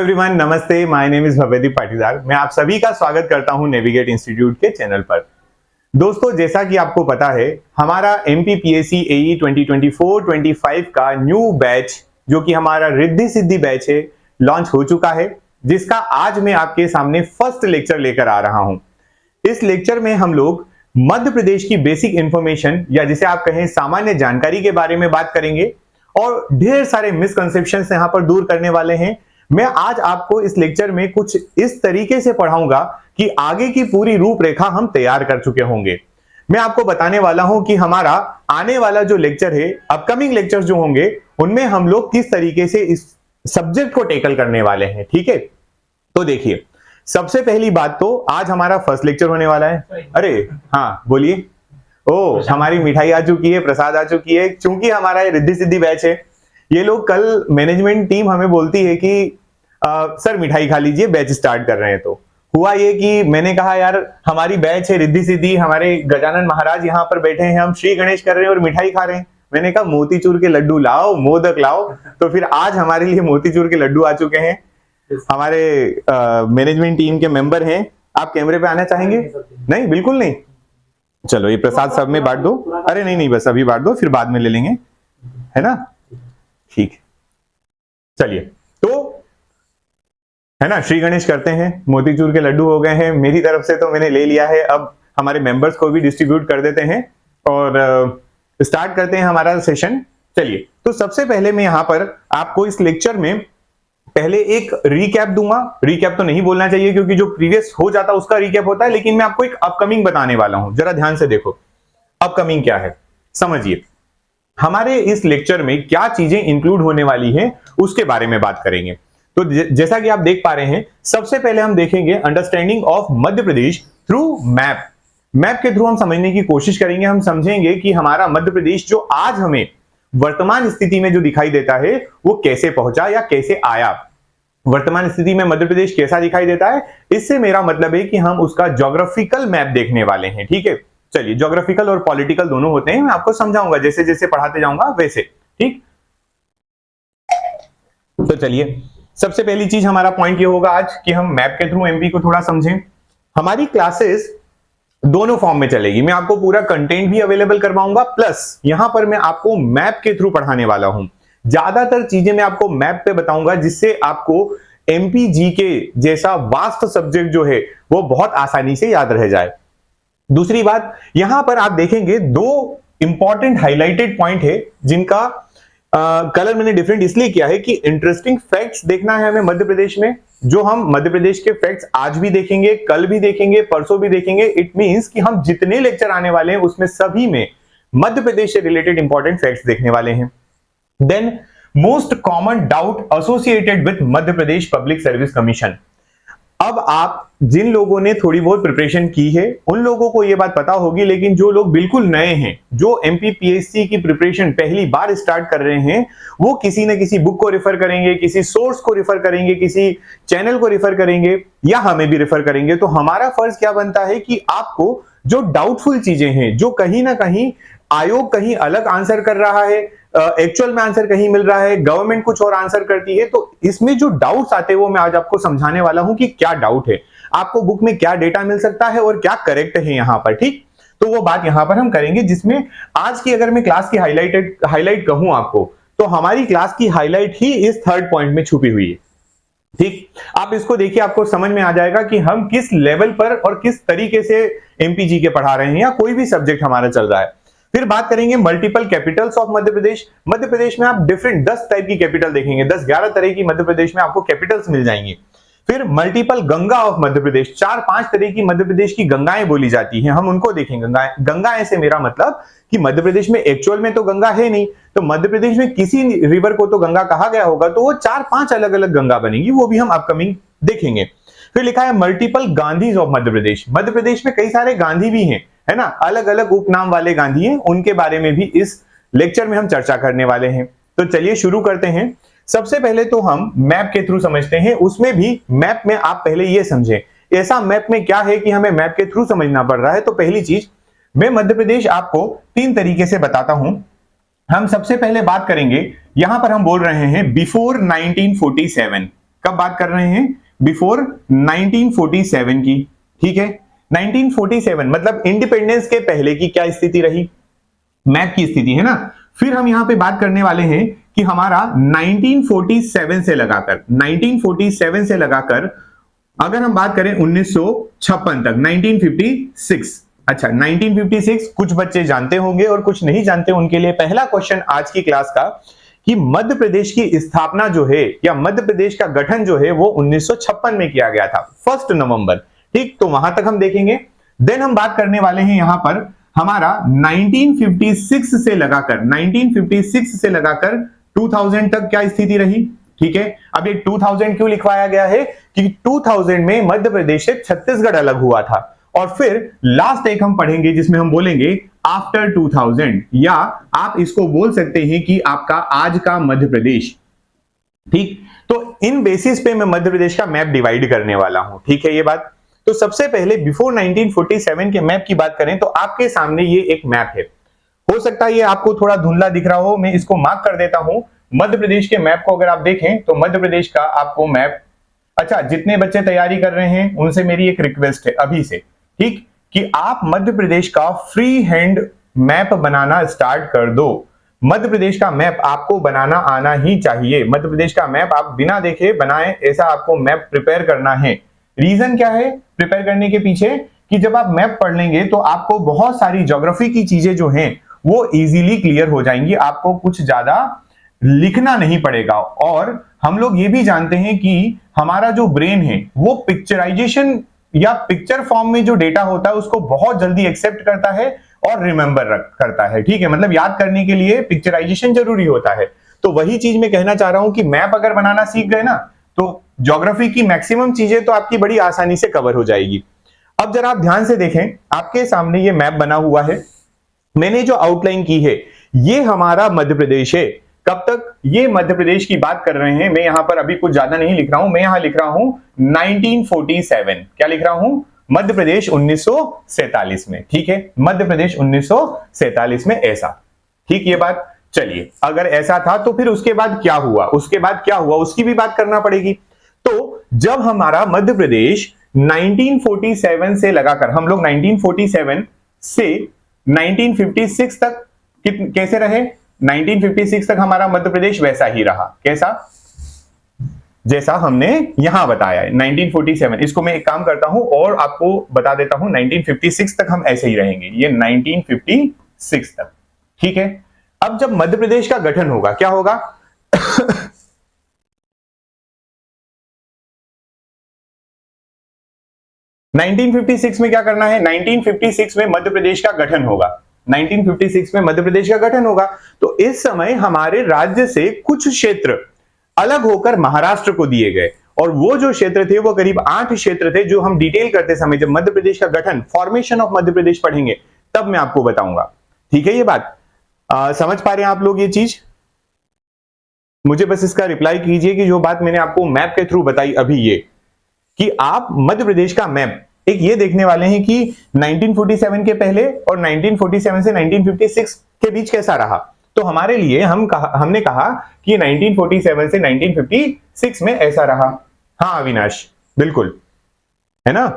Everyone, नमस्ते। My name is Bhavdeep Patidar. मैं आप सभी का स्वागत करता हूं नेविगेट इंस्टीट्यूट के चैनल पर। दोस्तों, जैसा कि आपको पता है, हमारा एमपीपीएससी एई 2024-25 का न्यू बैच, जो कि हमारा रिद्धि सिद्धि बैच है, लॉन्च हो चुका है, जिसका आज मैं आपके सामने फर्स्ट लेक्चर लेकर आ रहा हूं। इस लेक्चर में हम लोग मध्य प्रदेश की बेसिक इंफॉर्मेशन, या जिसे आप कहें सामान्य जानकारी के बारे में बात करेंगे और ढेर सारे मिसकंसेप्शंस यहां पर दूर करने वाले हैं। मैं आज आपको इस लेक्चर में कुछ इस तरीके से पढ़ाऊंगा कि आगे की पूरी रूपरेखा हम तैयार कर चुके होंगे। मैं आपको बताने वाला हूं कि हमारा आने वाला जो लेक्चर है, अपकमिंग लेक्चर जो होंगे, उनमें हम लोग किस तरीके से इस सब्जेक्ट को टेकल करने वाले हैं। ठीक है, तो देखिए, सबसे पहली बात तो आज हमारा फर्स्ट लेक्चर होने वाला है। अरे हाँ, बोलिए। ओ, हमारी मिठाई आ चुकी है, प्रसाद आ चुकी है। क्योंकि हमारा रिद्धि सिद्धि बैच है, ये लोग कल मैनेजमेंट टीम हमें बोलती है कि सर मिठाई खा लीजिए, बैच स्टार्ट कर रहे हैं। तो हुआ ये कि मैंने कहा यार, हमारी बैच है रिद्धि सिद्धि, हमारे गजानन महाराज यहाँ पर बैठे हैं, हम श्री गणेश कर रहे हैं और मिठाई खा रहे हैं। मैंने कहा मोतीचूर के लड्डू लाओ, मोदक लाओ। तो फिर आज हमारे लिए मोतीचूर के लड्डू आ चुके हैं। हमारे मैनेजमेंट टीम के मेंबर हैं। आप कैमरे पे आना चाहेंगे? नहीं, बिल्कुल नहीं। चलो, ये प्रसाद सब में बांट दो। अरे नहीं, बस अभी बांट दो, फिर बाद में ले लेंगे, है ना? ठीक, चलिए। तो है ना, श्री गणेश करते हैं, मोतीचूर के लड्डू हो गए हैं। मेरी तरफ से तो मैंने ले लिया है, अब हमारे मेंबर्स को भी डिस्ट्रीब्यूट कर देते हैं और स्टार्ट करते हैं हमारा सेशन। चलिए, तो सबसे पहले मैं यहाँ पर आपको इस लेक्चर में पहले एक रिकैप दूंगा। रिकैप तो नहीं बोलना चाहिए क्योंकि जो प्रीवियस हो जाता है उसका रिकैप होता है, लेकिन मैं आपको एक अपकमिंग बताने वाला हूं। जरा ध्यान से देखो, अपकमिंग क्या है, समझिए। हमारे इस लेक्चर में क्या चीजें इंक्लूड होने वाली हैं, उसके बारे में बात करेंगे। तो जैसा कि आप देख पा रहे हैं, सबसे पहले हम देखेंगे understanding of Madhya Pradesh through map. Map के थ्रू हम समझने की कोशिश करेंगे। हम समझेंगे कि हमारा मध्य प्रदेश जो आज हमें वर्तमान स्थिति में जो दिखाई देता है, वो कैसे पहुंचा या कैसे आया। वर्तमान स्थिति में मध्य प्रदेश कैसा दिखाई देता है, इससे मेरा मतलब है कि हम उसका ज्योग्राफिकल मैप देखने वाले हैं। ठीक है, चलिए, ज्योग्राफिकल और पॉलिटिकल दोनों होते हैं, मैं आपको समझाऊंगा जैसे जैसे पढ़ाते जाऊंगा वैसे। ठीक, तो चलिए, सबसे पहली चीज हमारा पॉइंट ये होगा आज कि हम मैप के थ्रू एमपी को थोड़ा समझें। हमारी क्लासेस दोनों फॉर्म में चलेगी। मैं आपको पूरा कंटेंट भी अवेलेबल करवाऊंगा, प्लस यहां पर मैं आपको मैप के थ्रू पढ़ाने वाला हूं। ज्यादातर चीजें मैं आपको मैप पे बताऊंगा, जिससे आपको एमपीजी के जैसा वास्ट सब्जेक्ट जो है वो बहुत आसानी से याद रह जाए। दूसरी बात, यहां पर आप देखेंगे दो इंपॉर्टेंट हाईलाइटेड पॉइंट है, जिनका कलर मैंने डिफरेंट इसलिए किया है कि इंटरेस्टिंग फैक्ट्स देखना है हमें मध्य प्रदेश में। जो हम मध्य प्रदेश के फैक्ट्स आज भी देखेंगे, कल भी देखेंगे, परसों भी देखेंगे। इट मींस कि हम जितने लेक्चर आने वाले हैं उसमें सभी में मध्य प्रदेश से रिलेटेड इंपॉर्टेंट फैक्ट्स देखने वाले हैं। Then most common doubt associated with Madhya Pradesh public service commission. अब आप जिन लोगों ने थोड़ी बहुत प्रिपरेशन की है उन लोगों को यह बात पता होगी, लेकिन जो लोग बिल्कुल नए हैं, जो एमपीपीएससी की प्रिपरेशन पहली बार स्टार्ट कर रहे हैं, वो किसी न किसी बुक को रेफर करेंगे, किसी सोर्स को रेफर करेंगे, किसी चैनल को रेफर करेंगे, या हमें भी रेफर करेंगे। तो हमारा फर्ज क्या बनता है कि आपको जो डाउटफुल चीजें हैं, जो कहीं ना कहीं आयोग कहीं अलग आंसर कर रहा है, एक्चुअल में आंसर कहीं मिल रहा है, गवर्नमेंट कुछ और आंसर करती है, तो इसमें जो डाउट्स आते हैं वो मैं आज आपको समझाने वाला हूं कि क्या डाउट है, आपको बुक में क्या डेटा मिल सकता है और क्या करेक्ट है यहां पर। ठीक, तो वो बात यहां पर हम करेंगे, जिसमें आज की अगर मैं क्लास की हाईलाइट कहूं आपको, तो हमारी क्लास की हाईलाइट ही इस थर्ड पॉइंट में छुपी हुई है। ठीक, आप इसको देखिए, आपको समझ में आ जाएगा कि हम किस लेवल पर और किस तरीके से एमपीजी के पढ़ा रहे हैं, या कोई भी सब्जेक्ट हमारा चल रहा है। फिर बात करेंगे मल्टीपल कैपिटल्स ऑफ मध्य प्रदेश। मध्य प्रदेश में आप डिफरेंट 10 टाइप की कैपिटल देखेंगे, 10-11 तरह की मध्य प्रदेश में आपको कैपिटल्स मिल जाएंगी। फिर मल्टीपल गंगा ऑफ मध्य प्रदेश, 4-5 तरह की मध्य प्रदेश की गंगाएं बोली जाती हैं, हम उनको देखेंगे। गंगाएं से मेरा मतलब कि मध्य प्रदेश में एक्चुअल में तो गंगा है नहीं, तो मध्य प्रदेश में किसी रिवर को तो गंगा कहा गया होगा, तो वो 4-5 अलग अलग गंगा बनेगी, वो भी हम अपकमिंग देखेंगे। फिर लिखा है मल्टीपल गांधीज ऑफ मध्य प्रदेश। मध्य प्रदेश में कई सारे गांधी भी हैं, है ना, अलग अलग उपनाम वाले गांधी हैं, उनके बारे में भी इस लेक्चर में हम चर्चा करने वाले हैं। तो चलिए शुरू करते हैं। सबसे पहले तो हम मैप के थ्रू समझते हैं। उसमें भी मैप में आप पहले ये समझें, ऐसा मैप में क्या है कि हमें मैप के थ्रू समझना पड़ रहा है। तो पहली चीज, मैं मध्य प्रदेश आपको 3 तरीके से बताता हूं। हम सबसे पहले बात करेंगे, यहां पर हम बोल रहे हैं बिफोर 1947। कब बात कर रहे हैं? बिफोर 1947 की, ठीक है। 1947 मतलब इंडिपेंडेंस के पहले की क्या स्थिति रही, मैप की स्थिति, है ना। फिर हम यहां पे बात करने वाले हैं कि हमारा 1947 से लगाकर अगर हम बात करें 1956 तक, 1956, अच्छा 1956 कुछ बच्चे जानते होंगे और कुछ नहीं जानते, उनके लिए पहला क्वेश्चन आज की क्लास का कि मध्य प्रदेश की स्थापना जो है या मध्य प्रदेश का गठन जो है वो 1956 में किया गया था, 1 नवंबर, ठीक। तो वहां तक हम देखेंगे। देन हम बात करने वाले हैं यहां पर हमारा 1956 से लगाकर 2000 तक क्या स्थिति रही, ठीक है। अब ये 2000 क्यों लिखवाया गया है कि 2000 में मध्य प्रदेश से छत्तीसगढ़ अलग हुआ था, और फिर लास्ट एक हम पढ़ेंगे जिसमें हम बोलेंगे आफ्टर 2000, या आप इसको बोल सकते हैं कि आपका आज का मध्य प्रदेश, ठीक। तो इन बेसिस पे मैं मध्य प्रदेश का मैप डिवाइड करने वाला हूं, ठीक है ये बात। तो सबसे पहले बिफोर 1947 के मैप की बात करें तो आपके सामने ये एक मैप है। हो सकता है ये आपको थोड़ा धुंधला दिख रहा हो, मैं इसको मार्क कर देता हूं। मध्य प्रदेश के मैप को अगर आप देखें तो मध्य प्रदेश का आपको मैप, अच्छा जितने बच्चे तैयारी कर रहे हैं उनसे मेरी एक रिक्वेस्ट है अभी से, ठीक, कि आप मध्य प्रदेश का फ्री हैंड मैप बनाना स्टार्ट कर दो। मध्य प्रदेश का मैप आपको बनाना आना ही चाहिए। मध्य प्रदेश का मैप आप बिना देखे बनाएं, ऐसा आपको मैप प्रिपेयर करना है। रीजन क्या है प्रिपेयर करने के पीछे, कि जब आप मैप पढ़ लेंगे तो आपको बहुत सारी ज्योग्राफी की चीजें जो हैं वो इजीली क्लियर हो जाएंगी, आपको कुछ ज्यादा लिखना नहीं पड़ेगा। और हम लोग ये भी जानते हैं कि हमारा जो ब्रेन है वो पिक्चराइजेशन या पिक्चर फॉर्म में जो डेटा होता है उसको बहुत जल्दी एक्सेप्ट करता है और रिमेंबर करता है, ठीक है। मतलब याद करने के लिए पिक्चराइजेशन जरूरी होता है। तो वही चीज मैं कहना चाह रहा हूं कि मैप अगर बनाना सीख गए ना तो ज्योग्राफी की मैक्सिमम चीजें तो आपकी बड़ी आसानी से कवर हो जाएगी। अब जरा आप ध्यान से देखें, आपके सामने ये मैप बना हुआ है, मैंने जो आउटलाइन की है ये हमारा मध्य प्रदेश है। कब तक? ये मध्य प्रदेश की बात कर रहे हैं। मैं यहां पर अभी कुछ ज्यादा नहीं लिख रहा हूं, मैं यहां लिख रहा हूं 1947। क्या लिख रहा हूं? मध्य प्रदेश 1947 में, ठीक है। मध्य प्रदेश 1947 में ऐसा, ठीक ये बात। चलिए अगर ऐसा था तो फिर उसके बाद क्या हुआ, उसकी भी बात करना पड़ेगी। तो जब हमारा मध्य प्रदेश 1947 से लगाकर हम लोग 1947 से 1956 तक कैसे रहे, 1956 तक हमारा मध्य प्रदेश वैसा ही रहा। कैसा? जैसा हमने यहां बताया है 1947। इसको मैं एक काम करता हूं और आपको बता देता हूं, 1956 तक हम ऐसे ही रहेंगे, ये 1956 तक, ठीक है। अब जब मध्य प्रदेश का गठन होगा क्या होगा? 1956 में क्या करना है? 1956 में मध्य प्रदेश का गठन होगा। 1956 में मध्य प्रदेश का गठन होगा तो इस समय हमारे राज्य से कुछ क्षेत्र अलग होकर महाराष्ट्र को दिए गए, और वो जो क्षेत्र थे वो करीब 8 क्षेत्र थे जो हम डिटेल करते समय जब मध्य प्रदेश का गठन, फॉर्मेशन ऑफ मध्य प्रदेश पढ़ेंगे तब मैं आपको बताऊंगा, ठीक है। ये बात समझ पा रहे हैं आप लोग? ये चीज मुझे बस इसका रिप्लाई कीजिए कि जो बात मैंने आपको मैप के थ्रू बताई अभी, ये कि आप मध्य प्रदेश का मैप एक ये देखने वाले हैं कि 1947 के पहले और 1947 से 1956 के बीच कैसा रहा। तो हमारे लिए हमने कहा कि 1947 से 1956 में ऐसा रहा। हाँ अविनाश, बिल्कुल, है ना,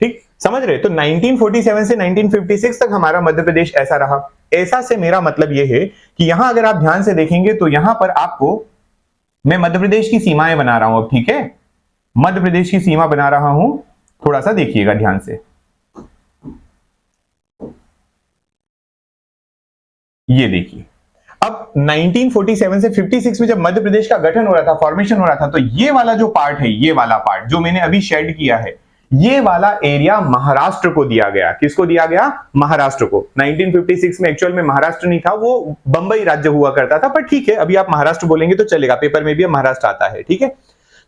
ठीक, समझ रहे। तो 1947 से 1956 तक हमारा मध्य प्रदेश ऐसा रहा। ऐसा से मेरा मतलब यह है कि यहां अगर आप ध्यान से देखेंगे तो यहां पर आपको मैं मध्य प्रदेश की सीमाएं बना रहा हूं अब, ठीक है। मध्य प्रदेश की सीमा बना रहा हूं, थोड़ा सा देखिएगा ध्यान से। ये देखिए, अब 1947 से 56 में जब मध्य प्रदेश का गठन हो रहा था, फॉर्मेशन हो रहा था, तो ये वाला जो पार्ट है, ये वाला पार्ट जो मैंने अभी शेड किया है, ये वाला एरिया महाराष्ट्र को दिया गया। किसको दिया गया? महाराष्ट्र को। 1956 में एक्चुअल में महाराष्ट्र नहीं था, वो बंबई राज्य हुआ करता था, पर ठीक है अभी आप महाराष्ट्र बोलेंगे तो चलेगा, पेपर में भी महाराष्ट्र आता है, ठीक है।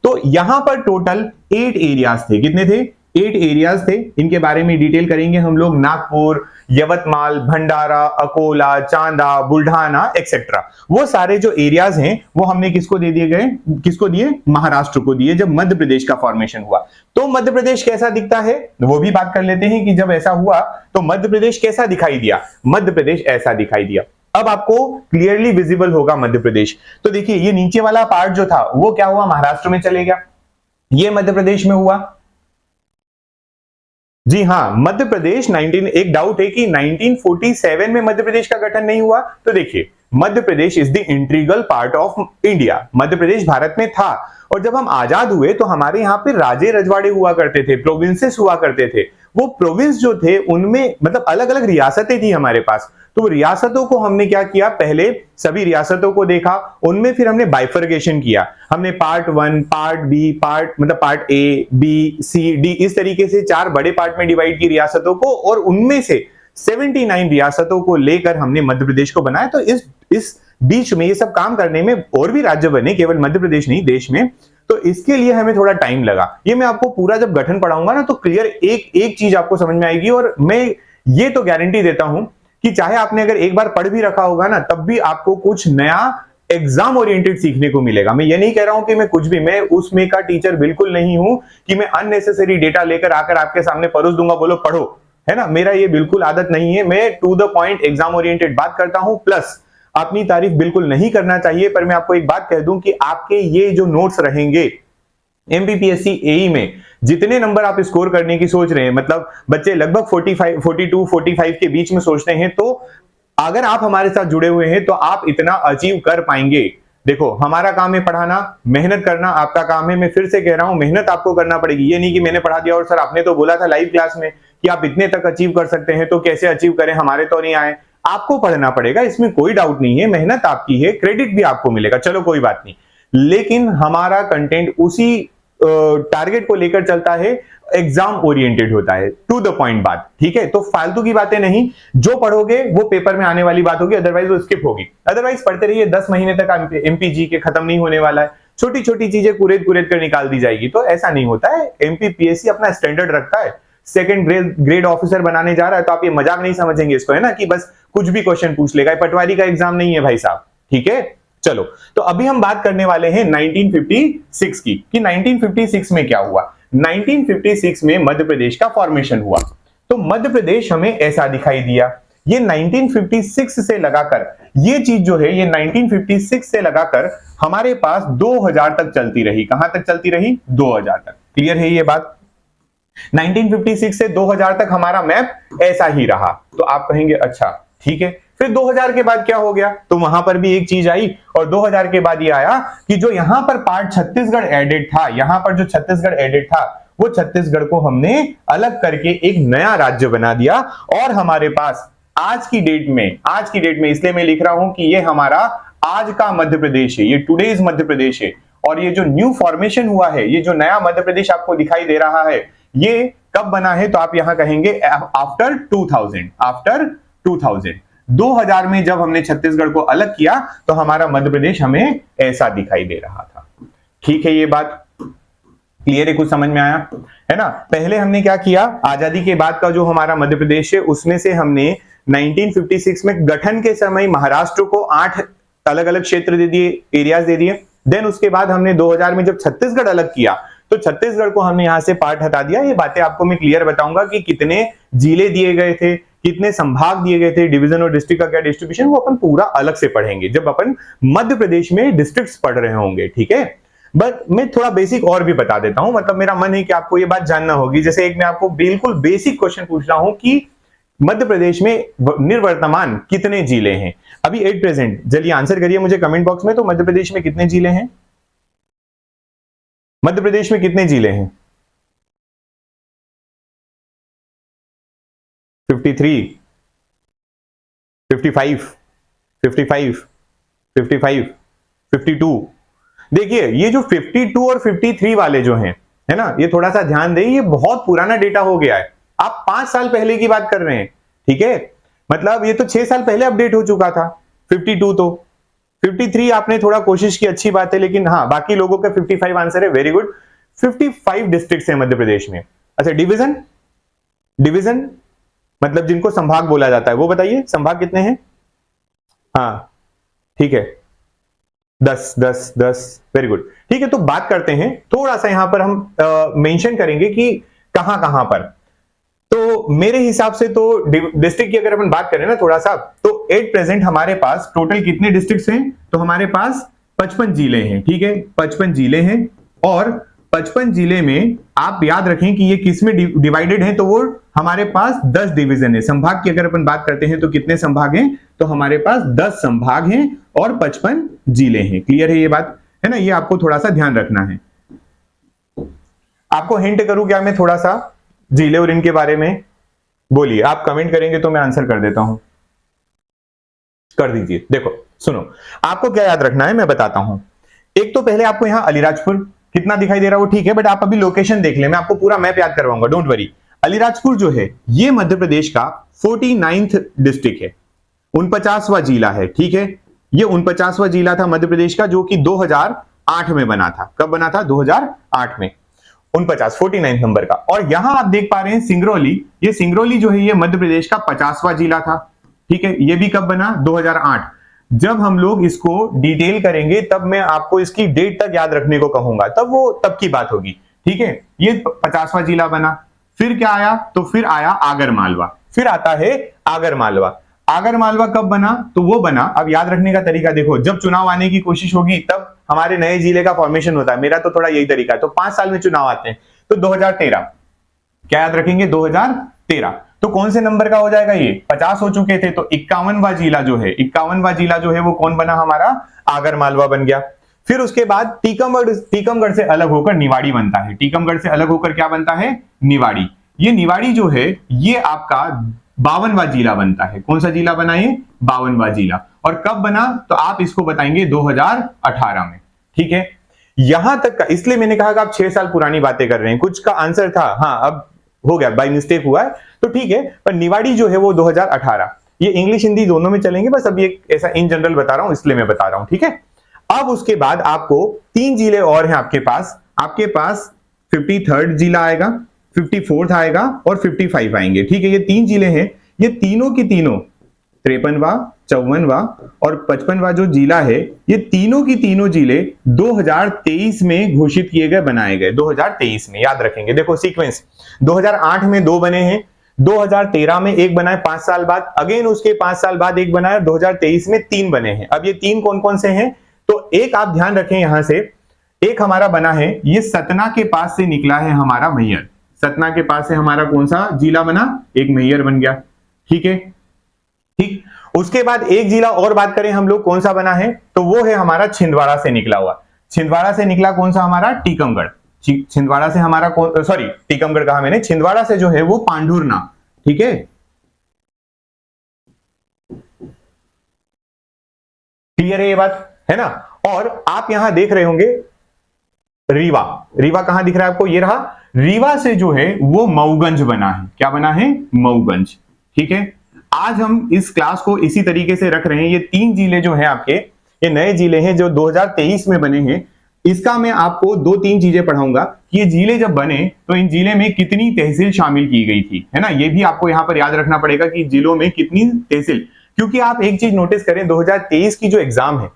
तो यहां पर टोटल 8 एरियाज थे। कितने थे? 8 एरियाज थे। इनके बारे में डिटेल करेंगे हम लोग। नागपुर, यवतमाल, भंडारा, अकोला, चांदा, बुल्ढाना एक्सेट्रा, वो सारे जो एरियाज हैं वो हमने किसको दे दिए गए? किसको दिए? महाराष्ट्र को दिए जब मध्य प्रदेश का फॉर्मेशन हुआ। तो मध्य प्रदेश कैसा दिखता है वो भी बात कर लेते हैं कि जब ऐसा हुआ तो मध्य प्रदेश कैसा दिखाई दिया। मध्य प्रदेश ऐसा दिखाई दिया। अब आपको क्लियरली विजिबल होगा मध्य प्रदेश। तो देखिए ये नीचे वाला पार्ट जो था वो क्या हुआ? महाराष्ट्र में चले गया। ये मध्य प्रदेश में हुआ। जी हाँ, मध्य प्रदेश एक डाउट है कि 1947 में मध्य प्रदेश का गठन नहीं हुआ। तो देखिए, Madhya Pradesh is the integral part of India. Madhya Pradesh Bharat में था, और जब हम आजाद हुए तो हमारे यहाँ पे राजे रजवाड़े हुआ करते थे, प्रोविंसेस हुआ करते थे। वो प्रोविंस जो थे उनमें मतलब अलग अलग रियासतें थी हमारे पास। तो रियासतों को हमने क्या किया, पहले सभी रियासतों को देखा, उनमें फिर हमने बाइफर्केशन किया। हमने part 1, part B, part A, B, C, D, इस तरीके से 4 बड़े पार्ट में डिवाइड की रियासतों को, और उनमें से 79 रियासतों को लेकर हमने मध्य प्रदेश को बनाया। तो इस बीच में ये सब काम करने में और भी राज्य बने, केवल मध्य प्रदेश नहीं देश में। तो इसके लिए हमें थोड़ा टाइम लगा। ये मैं आपको पूरा जब गठन पढ़ाऊंगा ना तो क्लियर एक चीज आपको समझ में आएगी। और मैं ये तो गारंटी देता हूं कि चाहे आपने अगर एक बार पढ़ भी रखा होगा ना, तब भी आपको कुछ नया एग्जाम ओरिएंटेड सीखने को मिलेगा। मैं ये नहीं कह रहा हूं कि मैं कुछ भी, मैं उसमें का टीचर बिल्कुल नहीं हूं कि मैं अननेसेसरी डेटा लेकर आकर आपके सामने परोस दूंगा, बोलो पढ़ो, है ना। मेरा ये बिल्कुल आदत नहीं है। मैं to the point exam oriented बात करता हूं। प्लस अपनी तारीफ बिल्कुल नहीं करना चाहिए, पर मैं आपको एक बात कह दूं कि आपके ये जो नोट्स रहेंगे एमपीपीएससी एई में, जितने नंबर आप स्कोर करने की सोच रहे हैं, मतलब बच्चे लगभग 45, 42, 45 के बीच में सोचते हैं, तो अगर आप हमारे साथ जुड़े हुए हैं तो आप इतना अचीव कर पाएंगे। देखो, हमारा काम है पढ़ाना, मेहनत करना आपका काम है। मैं फिर से कह रहा हूं, मेहनत आपको करना पड़ेगी। ये नहीं कि मैंने पढ़ा दिया और सर आपने तो बोला था लाइव क्लास में कि आप इतने तक अचीव कर सकते हैं, तो कैसे अचीव करें, हमारे तो नहीं आए। आपको पढ़ना पड़ेगा, इसमें कोई डाउट नहीं है। मेहनत आपकी है, क्रेडिट भी आपको मिलेगा, चलो कोई बात नहीं। लेकिन हमारा कंटेंट उसी टारगेट को लेकर चलता है, एग्जाम ओरिएंटेड होता है, टू द पॉइंट बात, ठीक है। तो फालतू की बातें नहीं, जो पढ़ोगे वो पेपर में आने वाली बात होगी, अदरवाइज वो स्किप होगी। अदरवाइज पढ़ते रहिए, 10 महीने तक एमपीजी के खत्म नहीं होने वाला है। छोटी छोटी चीजें कुरेद कुरेद कर निकाल दी जाएगी। तो ऐसा नहीं होता है। एमपीपीएससी अपना स्टैंडर्ड रखता है, सेकंड ग्रेड ऑफिसर बनाने जा रहा है, तो आप ये मजाक नहीं समझेंगे इसको, है ना, कि बस कुछ भी क्वेश्चन पूछ लेगा। पटवारी का एग्जाम नहीं है भाई साहब, ठीक है। चलो, तो अभी हम बात करने वाले हैं 1956 की, कि 1956 में क्या हुआ। 1956 में मध्य प्रदेश का फॉर्मेशन हुआ। तो मध्य प्रदेश हमें ऐसा दिखाई दिया। ये 1956 से लगाकर, ये चीज जो है ये 1956 से लगाकर हमारे पास 2000 तक चलती रही। कहां तक चलती रही? 2000 तक। क्लियर है ये बात? 1956 से 2000 तक हमारा मैप ऐसा ही रहा। तो आप कहेंगे अच्छा ठीक है, फिर 2000 के बाद क्या हो गया? तो वहां पर भी एक चीज आई, और 2000 के बाद ये आया कि जो यहां पर पार्ट छत्तीसगढ़ एडेड था, यहां पर जो छत्तीसगढ़ एडेड था, वो छत्तीसगढ़ को हमने अलग करके एक नया राज्य बना दिया। और हमारे पास आज की डेट में इसलिए मैं लिख रहा हूं कि ये हमारा आज का मध्य प्रदेश है, ये टुडेज मध्य प्रदेश है। और ये जो न्यू फॉर्मेशन हुआ है, ये जो नया मध्य प्रदेश आपको दिखाई दे रहा है, ये कब बना है? तो आप यहां कहेंगे आफ्टर 2000। 2000 में जब हमने छत्तीसगढ़ को अलग किया तो हमारा मध्य प्रदेश हमें ऐसा दिखाई दे रहा था। ठीक है, ये बात क्लियर है? कुछ समझ में आया है ना? पहले हमने क्या किया, आजादी के बाद का जो हमारा मध्य प्रदेश है उसमें से हमने 1956 में गठन के समय महाराष्ट्र को 8 अलग अलग क्षेत्र दे दिए, एरियाज दे दिए। देन उसके बाद हमने 2000 में जब छत्तीसगढ़ अलग किया तो छत्तीसगढ़ को हमने यहां से पार्ट हटा दिया। ये बातें आपको मैं क्लियर बताऊंगा कि कितने जिले दिए गए थे, कितने संभाग दिए गए थे, डिवीजन और डिस्ट्रिक्ट का क्या डिस्ट्रीब्यूशन, वो अपन पूरा अलग से पढ़ेंगे जब अपन मध्य प्रदेश में डिस्ट्रिक्ट्स पढ़ रहे होंगे, ठीक है। बट मैं थोड़ा बेसिक और भी बता देता हूं, मतलब मेरा मन है कि आपको ये बात जानना होगी। जैसे एक मैं आपको बिल्कुल बेसिक क्वेश्चन पूछ रहा हूं कि मध्य प्रदेश में निर्वर्तमान कितने जिले हैं अभी एट प्रेजेंट? जल्दी आंसर करिए मुझे कमेंट बॉक्स में। तो मध्य प्रदेश में कितने जिले हैं? मध्य प्रदेश में कितने जिले हैं? 53, 55, 55, 55, 52। देखिए ये जो 52 और 53 वाले जो हैं, है ना, ये थोड़ा सा ध्यान दें, ये बहुत पुराना डेटा हो गया है। आप 5 साल पहले की बात कर रहे हैं, ठीक है। मतलब ये तो 6 साल पहले अपडेट हो चुका था 52। तो 53 आपने थोड़ा कोशिश की, अच्छी बात है, लेकिन हाँ बाकी लोगों का 55 आंसर है, वेरी गुड। 55 डिस्ट्रिक्ट्स हैं मध्य प्रदेश में। अच्छा, डिवीजन मतलब जिनको संभाग बोला जाता है वो बताइए, संभाग कितने हैं? हाँ ठीक है, 10, वेरी गुड, ठीक है। तो बात करते हैं थोड़ा सा, यहां पर हम मेंशन करेंगे कि कहां कहां पर। तो मेरे हिसाब से तो डिस्ट्रिक्ट की अगर अपन बात करें ना थोड़ा सा, तो एट प्रेजेंट हमारे पास टोटल कितने डिस्ट्रिक्ट्स हैं? तो हमारे पास 55 जिले हैं, ठीक है, 55 जिले हैं। और 55 जिले में आप याद रखें कि ये किस में डिवाइडेड है, तो वो हमारे पास 10 डिवीजन है। संभाग की अगर अपन बात करते हैं तो कितने संभाग हैं, तो हमारे पास 10 संभाग हैं और 55 जिले हैं। क्लियर है ये बात, है ना? ये आपको थोड़ा सा ध्यान रखना है। आपको हिंट करूं क्या मैं थोड़ा सा जिले और इनके बारे में? बोलिए, आप कमेंट करेंगे तो मैं आंसर कर देता हूं। कर दीजिए। देखो सुनो, आपको क्या याद रखना है मैं बताता हूं। एक तो पहले आपको यहां अलीराजपुर कितना दिखाई दे रहा है वो ठीक है, बट आप अभी लोकेशन देख ले, मैं आपको पूरा मैप याद करवाऊंगा, डोंट वरी। अलीराजपुर जो है ये मध्य प्रदेश का 49th डिस्ट्रिक्ट है, 49वां जिला है, ठीक है। ये 49वां जिला था मध्य प्रदेश का, जो कि 2008 में बना था। कब बना था? 2008 में। 49 नंबर का। और यहां आप देख पा रहे हैं सिंगरौली, ये सिंगरौली जो है ये मध्य प्रदेश का 50वां जिला था, ठीक है। ये भी कब बना? 2008। जब हम लोग इसको डिटेल करेंगे तब मैं आपको इसकी डेट तक याद रखने को कहूंगा, तब की बात होगी, ठीक है। ये 50वां जिला बना। फिर क्या आया? तो फिर आया आगर मालवा, फिर आता है आगर मालवा। आगर मालवा कब बना? तो वो बना, अब याद रखने का तरीका देखो, जब चुनाव आने की कोशिश होगी तब हमारे नए जिले का फॉर्मेशन होता है। मेरा तो थोड़ा यही तरीका है, तो 5 साल में चुनाव आते हैं, तो 2013। क्या याद रखेंगे? 2013। तो कौन से नंबर का हो जाएगा ये? 50 हो चुके थे, तो 51वां जिला जो है, 51वां जिला जो है वो कौन बना हमारा? आगर मालवा बन गया। फिर उसके बाद टीकमगढ़ से अलग होकर निवाड़ी बनता है। टीकमगढ़ से अलग होकर क्या बनता है? निवाड़ी। ये निवाड़ी जो है ये आपका 52वां जिला बनता है। कौन सा जिला बना ये? 52वां जिला। और कब बना? तो आप इसको बताएंगे 2018 में, ठीक है। यहां तक का, इसलिए मैंने कहा कि आप 6 साल पुरानी बातें कर रहे हैं। कुछ का आंसर था, हाँ अब हो गया, बाय मिस्टेक हुआ है, तो ठीक है। पर निवाड़ी जो है वो 2018। ये इंग्लिश हिंदी दोनों में चलेंगे, बस अभी एक ऐसा इन जनरल बता रहा हूं, इसलिए मैं बता रहा हूं, ठीक है। अब उसके बाद आपको 3 जिले और हैं आपके पास। आपके पास 53rd जिला आएगा, 54th आएगा और 55 आएंगे, ठीक है। ये 3 जिले हैं, ये तीनों की तीनों 53वां, 54वां और 55वां जो जिला है, ये तीनों की तीनों जिले 2023 में घोषित किए गए, बनाए गए 2023 में। याद रखेंगे, देखो सीक्वेंस, 2008 में 2 बने हैं, 2013 में 1 बना है 5 साल बाद, अगेन उसके 5 साल बाद 1 बना है, 2023 में 3 बने हैं। अब ये 3 कौन कौन से हैं? तो एक आप ध्यान रखें यहां से, एक हमारा बना है, ये सतना के पास से निकला है हमारा मैहर। सतना के पास से हमारा कौन सा जिला बना? एक मैहर बन गया, ठीक है, ठीक। उसके बाद एक जिला और बात करें हम लोग, कौन सा बना है? तो वो है हमारा छिंदवाड़ा से निकला हुआ। छिंदवाड़ा से निकला कौन सा? हमारा टीकमगढ़। छिंदवाड़ा से हमारा कौन, सॉरी टीकमगढ़ कहा मैंने, छिंदवाड़ा से जो है वो पांढुरना, ठीक है। क्लियर है ये बात, है ना? और आप यहां देख रहे होंगे रीवा। रीवा कहां दिख रहा है आपको? ये रहा। रीवा से जो है वो मऊगंज बना है। क्या बना है? मऊगंज, ठीक है। आज हम इस क्लास को इसी तरीके से रख रहे हैं। ये 3 जिले जो हैं आपके, ये नए जिले हैं जो 2023 में बने हैं। इसका मैं आपको 2-3 चीजें पढ़ाऊंगा कि ये जिले जब बने तो इन जिले में कितनी तहसील शामिल की गई थी, है ना? ये भी आपको यहां पर याद रखना पड़ेगा कि जिलों में कितनी तहसील, क्योंकि आप एक चीज नोटिस करें, 2023 की जो एग्जाम है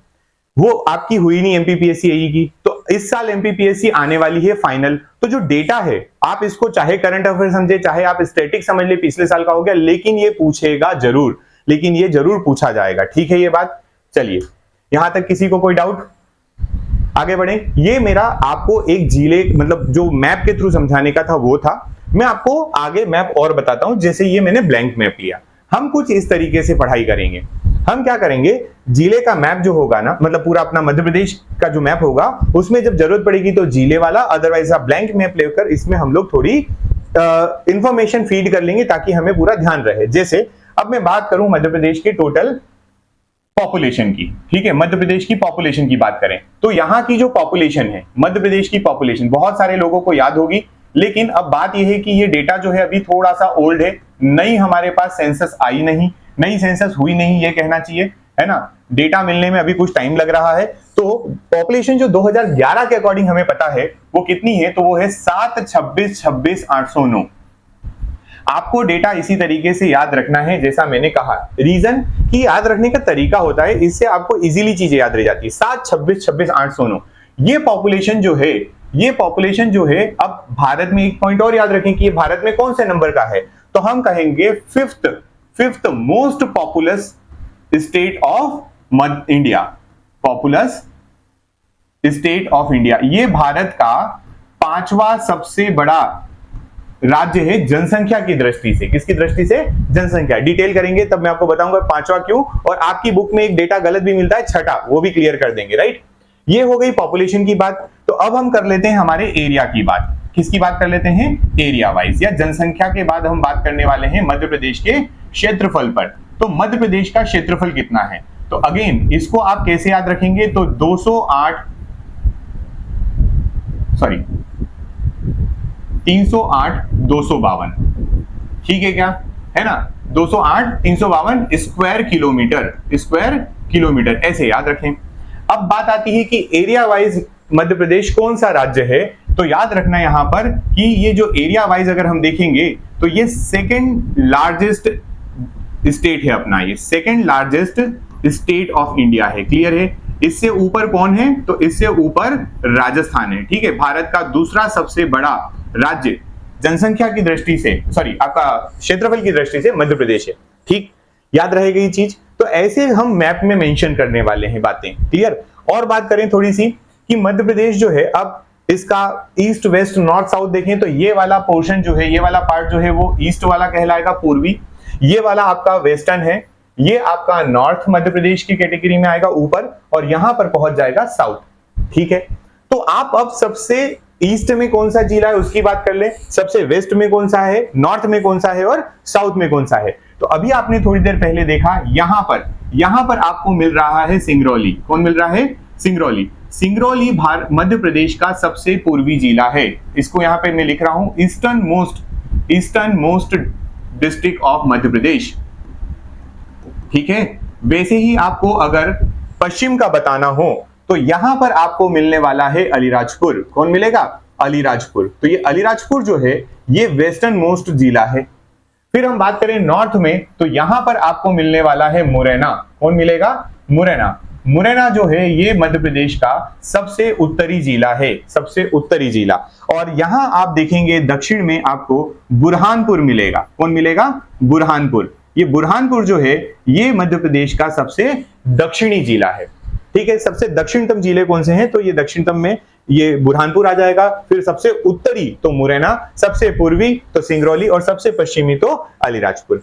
वो आपकी हुई नहीं एमपीपीएससी एई की, तो इस साल एमपीपीएससी आने वाली है फाइनल। तो जो डेटा है आप इसको चाहे करंट अफेयर समझे, चाहे आप स्टैटिक समझ ले, पिछले साल का हो गया, लेकिन ये पूछेगा जरूर, लेकिन ये जरूर पूछा जाएगा, ठीक है ये बात। चलिए, यहां तक किसी को कोई डाउट? आगे बढ़े। ये मेरा आपको एक जिले, मतलब जो मैप के थ्रू समझाने का था वो था। मैं आपको आगे मैप और बताता हूं। जैसे ये मैंने ब्लैंक मैप लिया, हम कुछ इस तरीके से पढ़ाई करेंगे। हम क्या करेंगे, जिले का मैप जो होगा ना, मतलब पूरा अपना मध्य प्रदेश का जो मैप होगा, उसमें जब जरूरत पड़ेगी तो जिले वाला, अदरवाइज आप ब्लैंक मैप लेकर इसमें हम लोग थोड़ी इंफॉर्मेशन फीड कर लेंगे ताकि हमें पूरा ध्यान रहे। जैसे अब मैं बात करूं मध्य प्रदेश के टोटल पॉपुलेशन की, ठीक है, मध्य प्रदेश की पॉपुलेशन की बात करें तो यहां की जो पॉपुलेशन है, मध्य प्रदेश की पॉपुलेशन बहुत सारे लोगों को याद होगी, लेकिन अब बात यह है कि ये डेटा जो है अभी थोड़ा सा ओल्ड है, नई हमारे पास सेंसस आई नहीं, नई सेंसस हुई नहीं, ये कहना चाहिए, है ना? डेटा मिलने में अभी कुछ टाइम लग रहा है। तो पॉपुलेशन जो 2011 के अकॉर्डिंग हमें पता है वो कितनी है, तो वो है 726,26,809। आपको डेटा इसी तरीके से याद रखना है जैसा मैंने कहा। रीजन कि याद रखने का तरीका होता है, इससे आपको इजीली चीजें याद रह जाती है। 726,26,809 ये पॉपुलेशन जो है, ये पॉपुलेशन जो है, अब भारत में एक पॉइंट और याद रखें कि ये भारत में कौन से नंबर का है, तो हम कहेंगे fifth most populous state of India, populous state of India. ये भारत का पांचवा सबसे बड़ा राज्य है जनसंख्या की दृष्टि से। किसकी दृष्टि से? जनसंख्या। डिटेल करेंगे तब मैं आपको बताऊंगा पांचवा क्यों, और आपकी बुक में एक डेटा गलत भी मिलता है छठा, वो भी क्लियर कर देंगे, राइट। ये हो गई पॉपुलेशन की बात। तो अब हम कर लेते हैं हमारे एरिया की बात। किसकी बात कर लेते हैं? एरिया वाइज, या जनसंख्या के बाद हम बात करने वाले हैं मध्य प्रदेश के क्षेत्रफल पर। तो मध्य प्रदेश का क्षेत्रफल कितना है? तो अगेन इसको आप कैसे याद रखेंगे? तो 308 252, ठीक है क्या? है ना, 208 352 स्क्वायर किलोमीटर, ऐसे याद रखें। अब बात आती है कि एरिया वाइज मध्य प्रदेश कौन सा राज्य है। तो याद रखना यहां पर कि ये जो एरिया वाइज अगर हम देखेंगे तो ये सेकंड लार्जेस्ट स्टेट है अपना, ये second largest state of India है। क्लियर है? इससे ऊपर कौन है? तो इससे ऊपर राजस्थान है, ठीक है। भारत का दूसरा सबसे बड़ा राज्य जनसंख्या की दृष्टि से, सॉरी आपका क्षेत्रफल की दृष्टि से मध्य प्रदेश है, ठीक। याद रहेगी ये चीज। तो ऐसे हम मैप में मेंशन करने वाले हैं बातें, क्लियर। और बात करें थोड़ी सी कि मध्य प्रदेश जो है, अब इसका ईस्ट वेस्ट नॉर्थ साउथ देखें तो ये वाला पोर्शन जो है, ये वाला पार्ट जो है वो ईस्ट वाला कहलाएगा, पूर्वी। ये वाला आपका वेस्टर्न है, ये आपका नॉर्थ मध्य प्रदेश की कैटेगरी में आएगा ऊपर, और यहां पर पहुंच जाएगा साउथ, ठीक है। तो आप अब सबसे ईस्ट में कौन सा जिला है उसकी बात कर ले, सबसे वेस्ट में कौन सा है, नॉर्थ में कौन सा है और साउथ में कौन सा है। तो अभी आपने थोड़ी देर पहले देखा यहां पर आपको मिल रहा है सिंगरौली। कौन मिल रहा है? सिंगरौली। सिंगरौली मध्य प्रदेश का सबसे पूर्वी जिला है। इसको यहां पे मैं लिख रहा हूं eastern most district of Madhya प्रदेश, ठीक है। वैसे ही आपको अगर पश्चिम का बताना हो तो यहां पर आपको मिलने वाला है अलीराजपुर। कौन मिलेगा? अलीराजपुर। तो ये अलीराजपुर जो है ये वेस्टर्न मोस्ट जिला है। फिर हम बात करें नॉर्थ में तो यहां पर आपको मिलने वाला है मुरैना। कौन मिलेगा? मुरैना जो है ये मध्य प्रदेश का सबसे उत्तरी जिला है, सबसे उत्तरी जिला। और यहां आप देखेंगे दक्षिण में आपको बुरहानपुर मिलेगा। कौन मिलेगा? बुरहानपुर। ये बुरहानपुर जो है ये मध्य प्रदेश का सबसे दक्षिणी जिला है, ठीक है। सबसे दक्षिणतम जिले कौन से हैं? तो ये दक्षिणतम में ये बुरहानपुर आ जाएगा। फिर सबसे उत्तरी तो मुरैना, सबसे पूर्वी तो सिंगरौली, और सबसे पश्चिमी तो अलीराजपुर।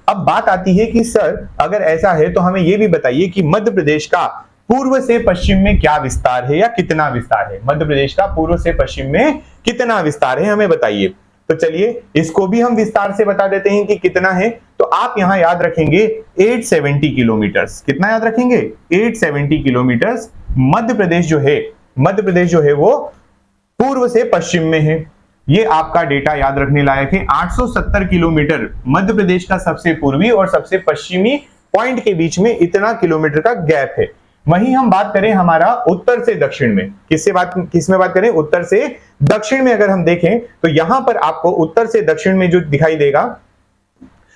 अब बात आती है कि सर अगर ऐसा है तो हमें यह भी बताइए कि मध्य प्रदेश का पूर्व से पश्चिम में क्या विस्तार है या कितना विस्तार है। मध्य प्रदेश का पूर्व से पश्चिम में कितना विस्तार है हमें बताइए। तो चलिए इसको भी हम विस्तार से बता देते हैं कि कितना है। तो आप यहां याद रखेंगे 870 किलोमीटर्स। कितना याद रखेंगे? 870 किलोमीटर्स मध्य प्रदेश जो है वो पूर्व से पश्चिम में है। ये आपका डेटा याद रखने लायक है। 870 किलोमीटर मध्य प्रदेश का सबसे पूर्वी और सबसे पश्चिमी पॉइंट के बीच में इतना किलोमीटर का गैप है। वहीं हम बात करें हमारा उत्तर से दक्षिण में, किसमें बात करें? उत्तर से दक्षिण में अगर हम देखें तो यहां पर आपको उत्तर से दक्षिण में जो दिखाई देगा,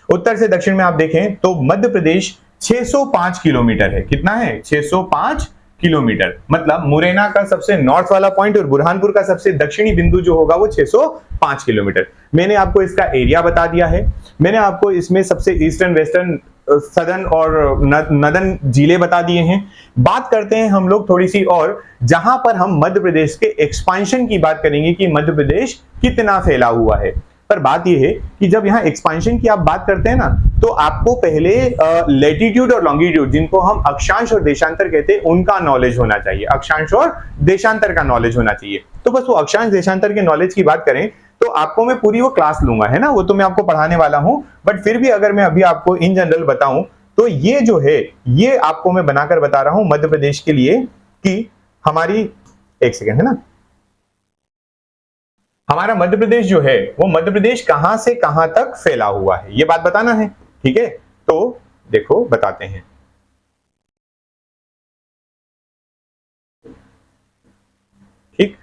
उत्तर से दक्षिण में आप देखें तो मध्य प्रदेश 605 किलोमीटर है। कितना है? 605 किलोमीटर। मतलब मुरैना का सबसे नॉर्थ वाला पॉइंट और बुरहानपुर का सबसे दक्षिणी बिंदु जो होगा वो 605 किलोमीटर। मैंने आपको इसका एरिया बता दिया है। मैंने आपको इसमें सबसे ईस्टर्न, वेस्टर्न, सदर्न और नदर्न जिले बता दिए हैं। बात करते हैं हम लोग थोड़ी सी और, जहां पर हम मध्य प्रदेश के एक्सपांशन की बात करेंगे कि मध्य प्रदेश कितना फैला हुआ है। पर बात यह है कि जब यहाँ एक्सपांशन की आप बात करते हैं ना, तो आपको पहले लैटिट्यूड और लॉन्गिट्यूड, जिनको हम अक्षांश और देशांतर कहते हैं, उनका नॉलेज होना चाहिए। अक्षांश और देशांतर का नॉलेज होना चाहिए। तो बस वो अक्षांश देशांतर के नॉलेज की बात करें तो आपको मैं पूरी वो क्लास लूंगा, है ना, वो तो मैं आपको पढ़ाने वाला हूं। बट फिर भी अगर मैं अभी आपको इन जनरल बताऊं तो ये जो है ये आपको मैं बनाकर बता रहा हूं मध्य प्रदेश के लिए कि हमारी, एक सेकेंड, है ना, हमारा मध्य प्रदेश जो है वो मध्य प्रदेश कहां से कहां तक फैला हुआ है, ये बात बताना है, ठीक है। तो देखो बताते हैं। ठीक,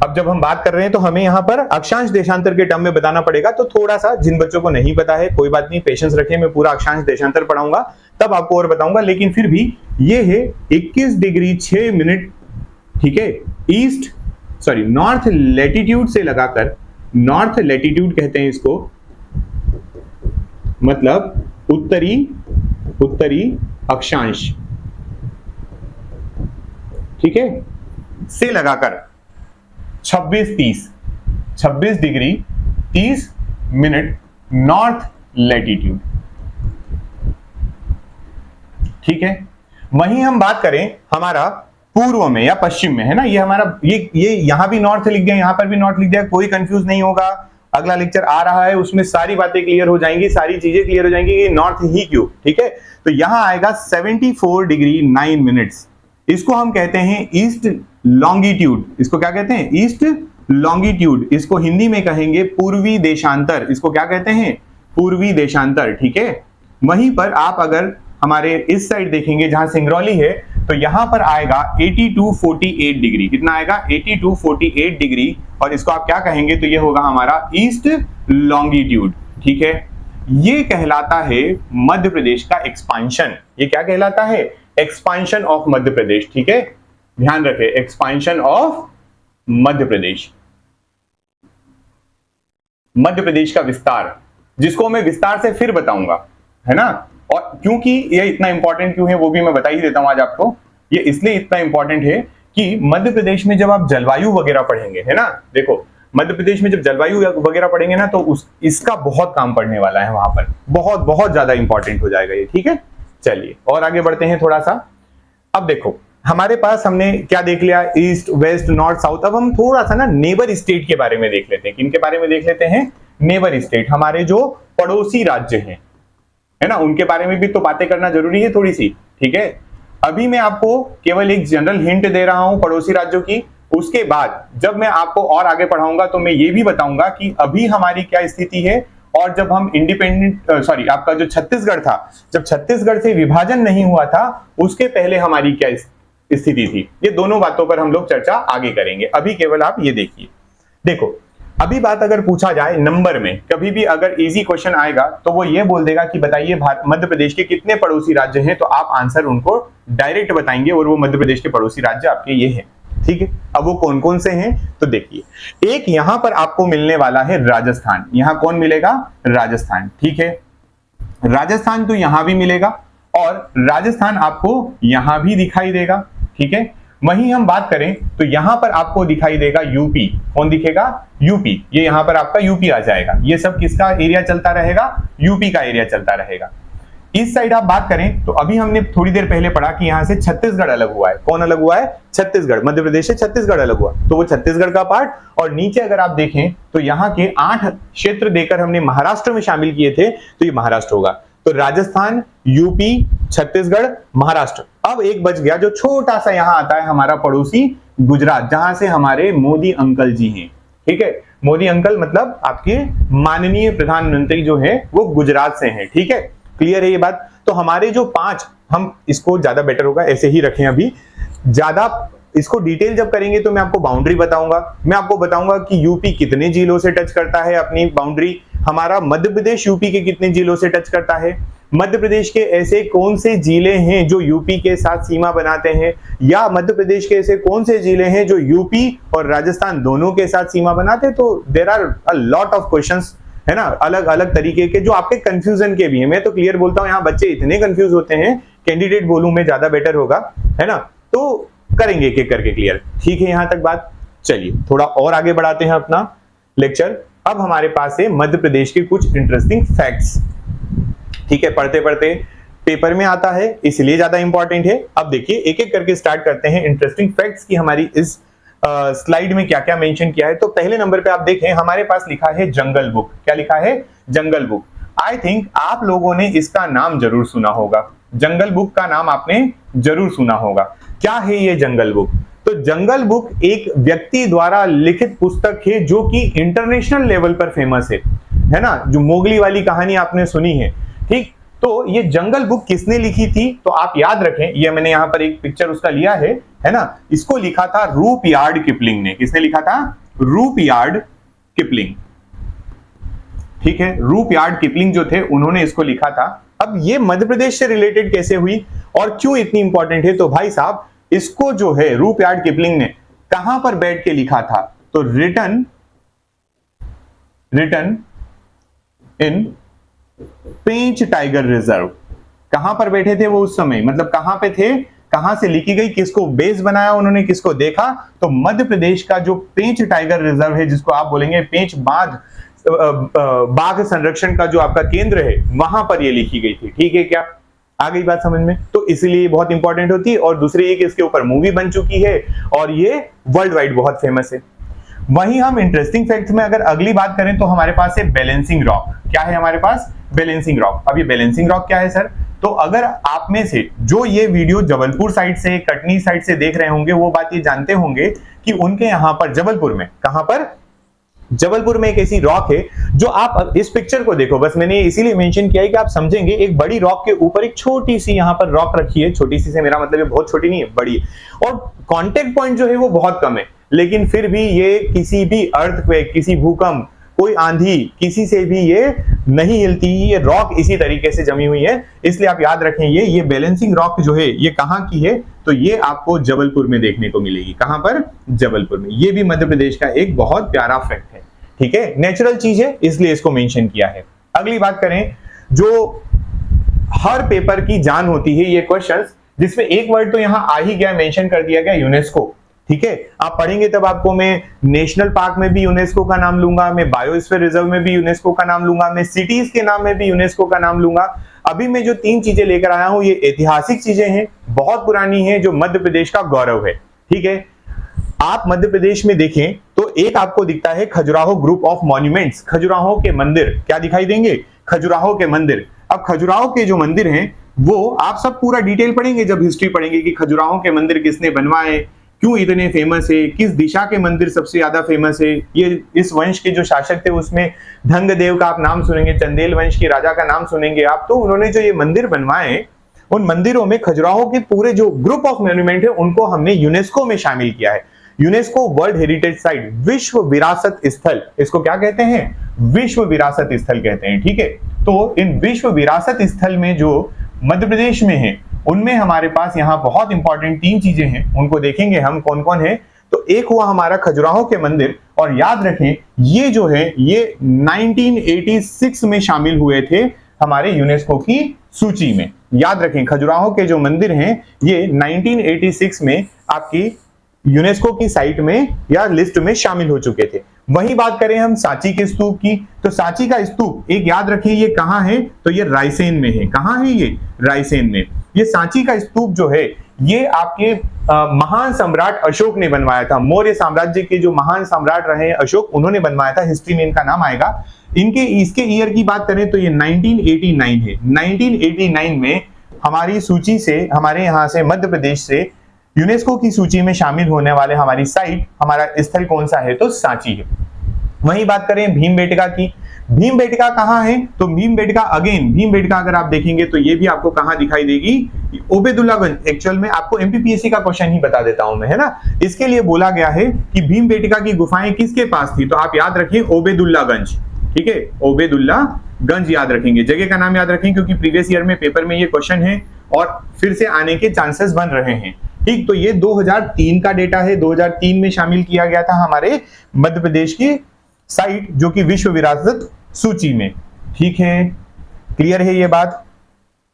अब जब हम बात कर रहे हैं तो हमें यहां पर अक्षांश देशांतर के टर्म में बताना पड़ेगा। तो थोड़ा सा जिन बच्चों को नहीं पता है कोई बात नहीं, पेशेंस रखें, मैं पूरा अक्षांश देशांतर पढ़ाऊंगा तब आपको और बताऊंगा। लेकिन फिर भी ये है 21 डिग्री 6 मिनट, ठीक है, नॉर्थ लैटिट्यूड से लगाकर, नॉर्थ लैटिट्यूड कहते हैं इसको, मतलब उत्तरी अक्षांश, ठीक है, से लगाकर 26 डिग्री 30 मिनट नॉर्थ लैटिट्यूड। ठीक है, वहीं हम बात करें हमारा पूर्व में या पश्चिम में, है ना, ये हमारा ये यहां भी नॉर्थ लिख दिया, यहां पर भी नॉर्थ लिख दिया, कोई कंफ्यूज नहीं होगा। अगला लेक्चर आ रहा है उसमें सारी बातें क्लियर हो जाएंगी, सारी चीजें क्लियर हो जाएंगी कि नॉर्थ ही क्यों। ठीक है, तो यहां आएगा 74 डिग्री 9 मिनट्स। इसको हम कहते हैं ईस्ट लॉन्गिट्यूड। इसको क्या कहते हैं? East longitude. इसको हिंदी में कहेंगे पूर्वी देशांतर। इसको क्या कहते हैं? पूर्वी देशांतर। ठीक है, वहीं पर आप अगर हमारे इस साइड देखेंगे जहां सिंगरौली है, तो यहां पर आएगा 8248 डिग्री। कितना आएगा? 8248 डिग्री। और इसको आप क्या कहेंगे? तो ये होगा हमारा ईस्ट लॉन्गिट्यूड। ठीक है, ये कहलाता है मध्य प्रदेश का एक्सपांशन। ये क्या कहलाता है? एक्सपांशन ऑफ मध्य प्रदेश। ठीक है, ध्यान रखें, एक्सपांशन ऑफ मध्य प्रदेश, मध्य प्रदेश का विस्तार, जिसको मैं विस्तार से फिर बताऊंगा, है ना। और क्योंकि ये इतना इंपॉर्टेंट क्यों है वो भी मैं बता ही देता हूं आज आपको। ये इसलिए इतना इंपॉर्टेंट है कि मध्य प्रदेश में जब आप जलवायु वगैरह पढ़ेंगे, है ना, देखो मध्य प्रदेश में जब जलवायु वगैरह पढ़ेंगे ना, तो इसका बहुत काम पड़ने वाला है वहां पर, बहुत बहुत ज्यादा इंपॉर्टेंट हो जाएगा ये। ठीक है, चलिए और आगे बढ़ते हैं थोड़ा सा। अब देखो हमारे पास हमने क्या देख लिया? East, west, north, south. अब हम थोड़ा सा ना नेबर स्टेट के बारे में देख लेते हैं। किनके बारे में देख लेते हैं? नेबर स्टेट, हमारे जो पड़ोसी राज्य हैं, है ना, उनके बारे में भी तो बातें करना जरूरी है थोड़ी सी। ठीक है, अभी मैं आपको केवल एक जनरल हिंट दे रहा हूं पड़ोसी राज्यों की। उसके बाद जब मैं आपको और आगे पढ़ाऊंगा तो मैं ये भी बताऊंगा कि अभी हमारी क्या स्थिति है, और जब हम आपका जो छत्तीसगढ़ था, जब छत्तीसगढ़ से विभाजन नहीं हुआ था उसके पहले हमारी क्या स्थिति थी। ये दोनों बातों पर हम लोग चर्चा आगे करेंगे। अभी केवल आप ये देखिए। देखो अभी बात अगर पूछा जाए नंबर में, कभी भी अगर इजी क्वेश्चन आएगा तो वो ये बोल देगा कि बताइए मध्य प्रदेश के कितने पड़ोसी राज्य हैं, तो आप आंसर उनको डायरेक्ट बताएंगे और वो मध्य प्रदेश के पड़ोसी राज्य आपके ये हैं। ठीक है, अब वो कौन कौन से हैं तो देखिए, एक यहां पर आपको मिलने वाला है राजस्थान। यहां कौन मिलेगा? राजस्थान। ठीक है, राजस्थान तो यहां भी मिलेगा और राजस्थान आपको यहां भी दिखाई देगा। ठीक है, वहीं हम बात करें तो यहां पर आपको दिखाई देगा यूपी। कौन दिखेगा? यूपी। ये यहां पर आपका यूपी आ जाएगा। ये सब किसका एरिया चलता रहेगा? यूपी का एरिया चलता रहेगा। इस साइड आप बात करें तो अभी हमने थोड़ी देर पहले पढ़ा कि यहां से छत्तीसगढ़ अलग हुआ है। कौन अलग हुआ है? छत्तीसगढ़। मध्य प्रदेश से छत्तीसगढ़ अलग हुआ, तो वो छत्तीसगढ़ का पार्ट। और नीचे अगर आप देखें तो यहाँ के 8 क्षेत्र देकर हमने महाराष्ट्र में शामिल किए थे, तो ये महाराष्ट्र होगा। तो राजस्थान, यूपी, छत्तीसगढ़, महाराष्ट्र। अब एक बच गया जो छोटा सा यहाँ आता है हमारा पड़ोसी गुजरात, जहां से हमारे मोदी अंकल जी हैं। ठीक है, मोदी अंकल मतलब आपके माननीय प्रधानमंत्री जो है वो गुजरात से हैं। ठीक है, क्लियर है ये बात। तो हमारे जो 5, हम इसको ज्यादा बेटर होगा ऐसे ही रखें। अभी ज्यादा इसको डिटेल जब करेंगे तो मैं आपको बाउंड्री बताऊंगा। मैं आपको बताऊंगा कि यूपी कितने जिलों से टच करता है अपनी बाउंड्री, हमारा मध्य प्रदेश यूपी के कितने जिलों से टच करता है, मध्य प्रदेश के ऐसे कौन से जिले हैं जो यूपी के साथ सीमा बनाते हैं, या मध्य प्रदेश के ऐसे कौन से जिले हैं जो यूपी और राजस्थान दोनों के साथ सीमा बनाते हैं। तो there are a lot of questions, है ना, अलग अलग तरीके के, जो आपके कंफ्यूजन के भी हैं। मैं तो क्लियर बोलता हूं, यहाँ बच्चे इतने कंफ्यूज होते हैं, कैंडिडेट बोलूं मैं ज्यादा बेटर होगा, है ना। तो करेंगे एक एक करके क्लियर। ठीक है, यहां तक बात। चलिए थोड़ा और आगे बढ़ाते हैं अपना लेक्चर। अब हमारे पास है मध्य प्रदेश के कुछ इंटरेस्टिंग फैक्ट्स। ठीक है, पढ़ते पढ़ते पेपर में आता है इसलिए ज्यादा इंपॉर्टेंट है। अब देखिए एक एक करके स्टार्ट करते हैं इंटरेस्टिंग फैक्ट्स की हमारी इस स्लाइड में क्या क्या मेंशन किया है। तो पहले नंबर पे आप देखें हमारे पास लिखा है जंगल बुक। क्या लिखा है? जंगल बुक। आई थिंक आप लोगों ने इसका नाम जरूर सुना होगा। जंगल बुक का नाम आपने जरूर सुना होगा। क्या है ये जंगल बुक? तो जंगल बुक एक व्यक्ति द्वारा लिखित पुस्तक है जो कि इंटरनेशनल लेवल पर फेमस है ना। जो मोगली वाली कहानी आपने सुनी है, ठीक, तो ये जंगल बुक किसने लिखी थी? तो आप याद रखें, ये मैंने यहां पर एक पिक्चर उसका लिया है ना। इसको लिखा था रुडयार्ड किपलिंग ने। किसने लिखा था? Rudyard Kipling. ठीक है, रुडयार्ड किपलिंग जो थे उन्होंने इसको लिखा था। अब ये मध्य प्रदेश से रिलेटेड कैसे हुई और क्यों इतनी इंपॉर्टेंट है? तो भाई साहब इसको जो है रुडयार्ड किपलिंग ने कहां पर बैठ के लिखा था? तो written in Pench tiger reserve. कहां पर बैठे थे वो उस समय, मतलब कहां पे थे? कहां से लिखी गई, किसको बेस बनाया उन्होंने, किसको देखा, तो मध्य प्रदेश का जो पेंच टाइगर रिजर्व है, जिसको आप बोलेंगे पेंच बाघ संरक्षण का जो आपका केंद्र है, वहां पर ये लिखी गई थी। ठीक है, क्या आ गई बात समझ में? तो इसलिए बहुत इंपॉर्टेंट होती है। और दूसरी एक इसके ऊपर मूवी बन चुकी है और ये वर्ल्ड वाइड बहुत फेमस है। वहीं हम इंटरेस्टिंग फैक्ट्स में अगर अगली बात करें तो हमारे पास है बैलेंसिंग रॉक। क्या है हमारे पास? Balancing rock. अब ये बैलेंसिंग रॉक क्या है सर? तो अगर आप में से जो ये वीडियो जबलपुर साइड से, कटनी साइड से देख रहे होंगे, वो बात ये जानते होंगे कि उनके यहां पर जबलपुर में, कहां पर? जबलपुर में एक ऐसी रॉक है जो आप इस पिक्चर को देखो, बस मैंने इसीलिए मेंशन किया है कि आप समझेंगे। एक बड़ी रॉक के ऊपर एक छोटी सी यहां पर रॉक रखी है। छोटी सी से मेरा मतलब है बहुत छोटी नहीं है, बड़ी, और कांटेक्ट पॉइंट जो है वो बहुत कम है, लेकिन फिर भी ये किसी भी अर्थक्वेक, किसी भूकंप, कोई आंधी, किसी से भी ये नहीं हिलती। ये रॉक इसी तरीके से जमी हुई है, इसलिए आप याद रखें ये बैलेंसिंग रॉक जो है ये कहां की है? तो ये आपको जबलपुर में देखने को मिलेगी। कहां पर? जबलपुर में। ये भी मध्य प्रदेश का एक बहुत प्यारा फैक्ट है। ठीक है, नेचुरल चीज है इसलिए इसको मेंशन किया है। अगली बात करें, जो हर पेपर की जान होती है ये क्वेश्चंस, जिसमें एक वर्ड तो यहां आ ही गया, मेंशन कर दिया गया, यूनेस्को। ठीक है, आप पढ़ेंगे तब आपको मैं नेशनल पार्क में भी यूनेस्को का नाम लूंगा, मैं बायोस्फीयर रिजर्व में भी यूनेस्को का नाम लूंगा, मैं सिटीज के नाम में भी यूनेस्को का नाम लूंगा। अभी मैं जो 3 चीजें लेकर आया हूं ये ऐतिहासिक चीजें हैं, बहुत पुरानी हैं, जो मध्य प्रदेश का गौरव है। ठीक है, आप मध्य प्रदेश में देखें तो एक आपको दिखता है Khajuraho group of monuments, Khajuraho के मंदिर। क्या दिखाई देंगे? खजुराहो के मंदिर। अब खजुराहो के जो मंदिर हैं वो आप सब पूरा डिटेल पढ़ेंगे जब हिस्ट्री पढ़ेंगे कि खजुराहो के मंदिर किसने बनवाए, क्यों इतने फेमस है, किस दिशा के मंदिर सबसे ज्यादा फेमस है। ये इस वंश के जो शासक थे उसमें ढंगदेव का आप नाम सुनेंगे, चंदेल वंश के राजा का नाम सुनेंगे आप। तो उन्होंने जो ये मंदिर बनवाए, उन मंदिरों में खजुराहो के पूरे जो ग्रुप ऑफ मॉन्यूमेंट है उनको हमने यूनेस्को में शामिल किया है। यूनेस्को वर्ल्ड हेरिटेज साइट, विश्व विरासत स्थल, इसको क्या कहते हैं? विश्व विरासत स्थल कहते हैं। ठीक है, तो इन विश्व विरासत स्थल में जो मध्य प्रदेश में है उनमें हमारे पास यहाँ बहुत इंपॉर्टेंट 3 चीजें हैं, उनको देखेंगे हम कौन कौन है। तो एक हुआ हमारा खजुराहो के मंदिर, और याद रखें ये जो है ये 1986 में शामिल हुए थे हमारे यूनेस्को की सूची में। याद रखें खजुराहो के जो मंदिर हैं ये 1986 में आपकी यूनेस्को की साइट में या लिस्ट में शामिल हो चुके थे। वही बात करें हम सांची के स्तूप की, तो सांची का स्तूप एक याद रखें ये कहां है? तो ये रायसेन में है। कहां है ये? रायसेन में। ये सांची का स्तूप जो है ये आपके महान सम्राट अशोक ने बनवाया था। मौर्य साम्राज्य के जो महान सम्राट रहे अशोक, उन्होंने बनवाया था। हिस्ट्री में इनका नाम आएगा। इसके ईयर की बात करें तो ये 1989 है। 1989 में हमारी सूची से, हमारे यहाँ से मध्य प्रदेश से यूनेस्को की सूची में शामिल होने वाले हमारी साइट, हमारा स्थल कौन सा है? तो सांची है। वही बात करें भीमबेटका की, भीमबेटका कहां है? तो भीमबेटका अगेन, भीमबेटका अगर आप देखेंगे तो ये भी आपको कहां दिखाई देगी? ओबेदुल्लागंज। एक्चुअल में आपको एमपीपीएससी का क्वेश्चन ही बता देता हूं मैं, है ना। इसके लिए बोला गया है कि भीमबेटका की गुफाएं किसके पास थी? तो आप याद रखें ओबेदुल्लागंज। ठीक है, ओबेदुल्लागंज याद रखेंगे, जगह का नाम याद रखें, क्योंकि प्रीवियस ईयर में पेपर में ये क्वेश्चन है और फिर से आने के चांसेस बन रहे हैं। ठीक, तो ये 2003 का डेटा है। 2003 में शामिल किया गया था हमारे मध्य प्रदेश की साइट, जो कि विश्व विरासत सूची में। ठीक है, क्लियर है ये बात?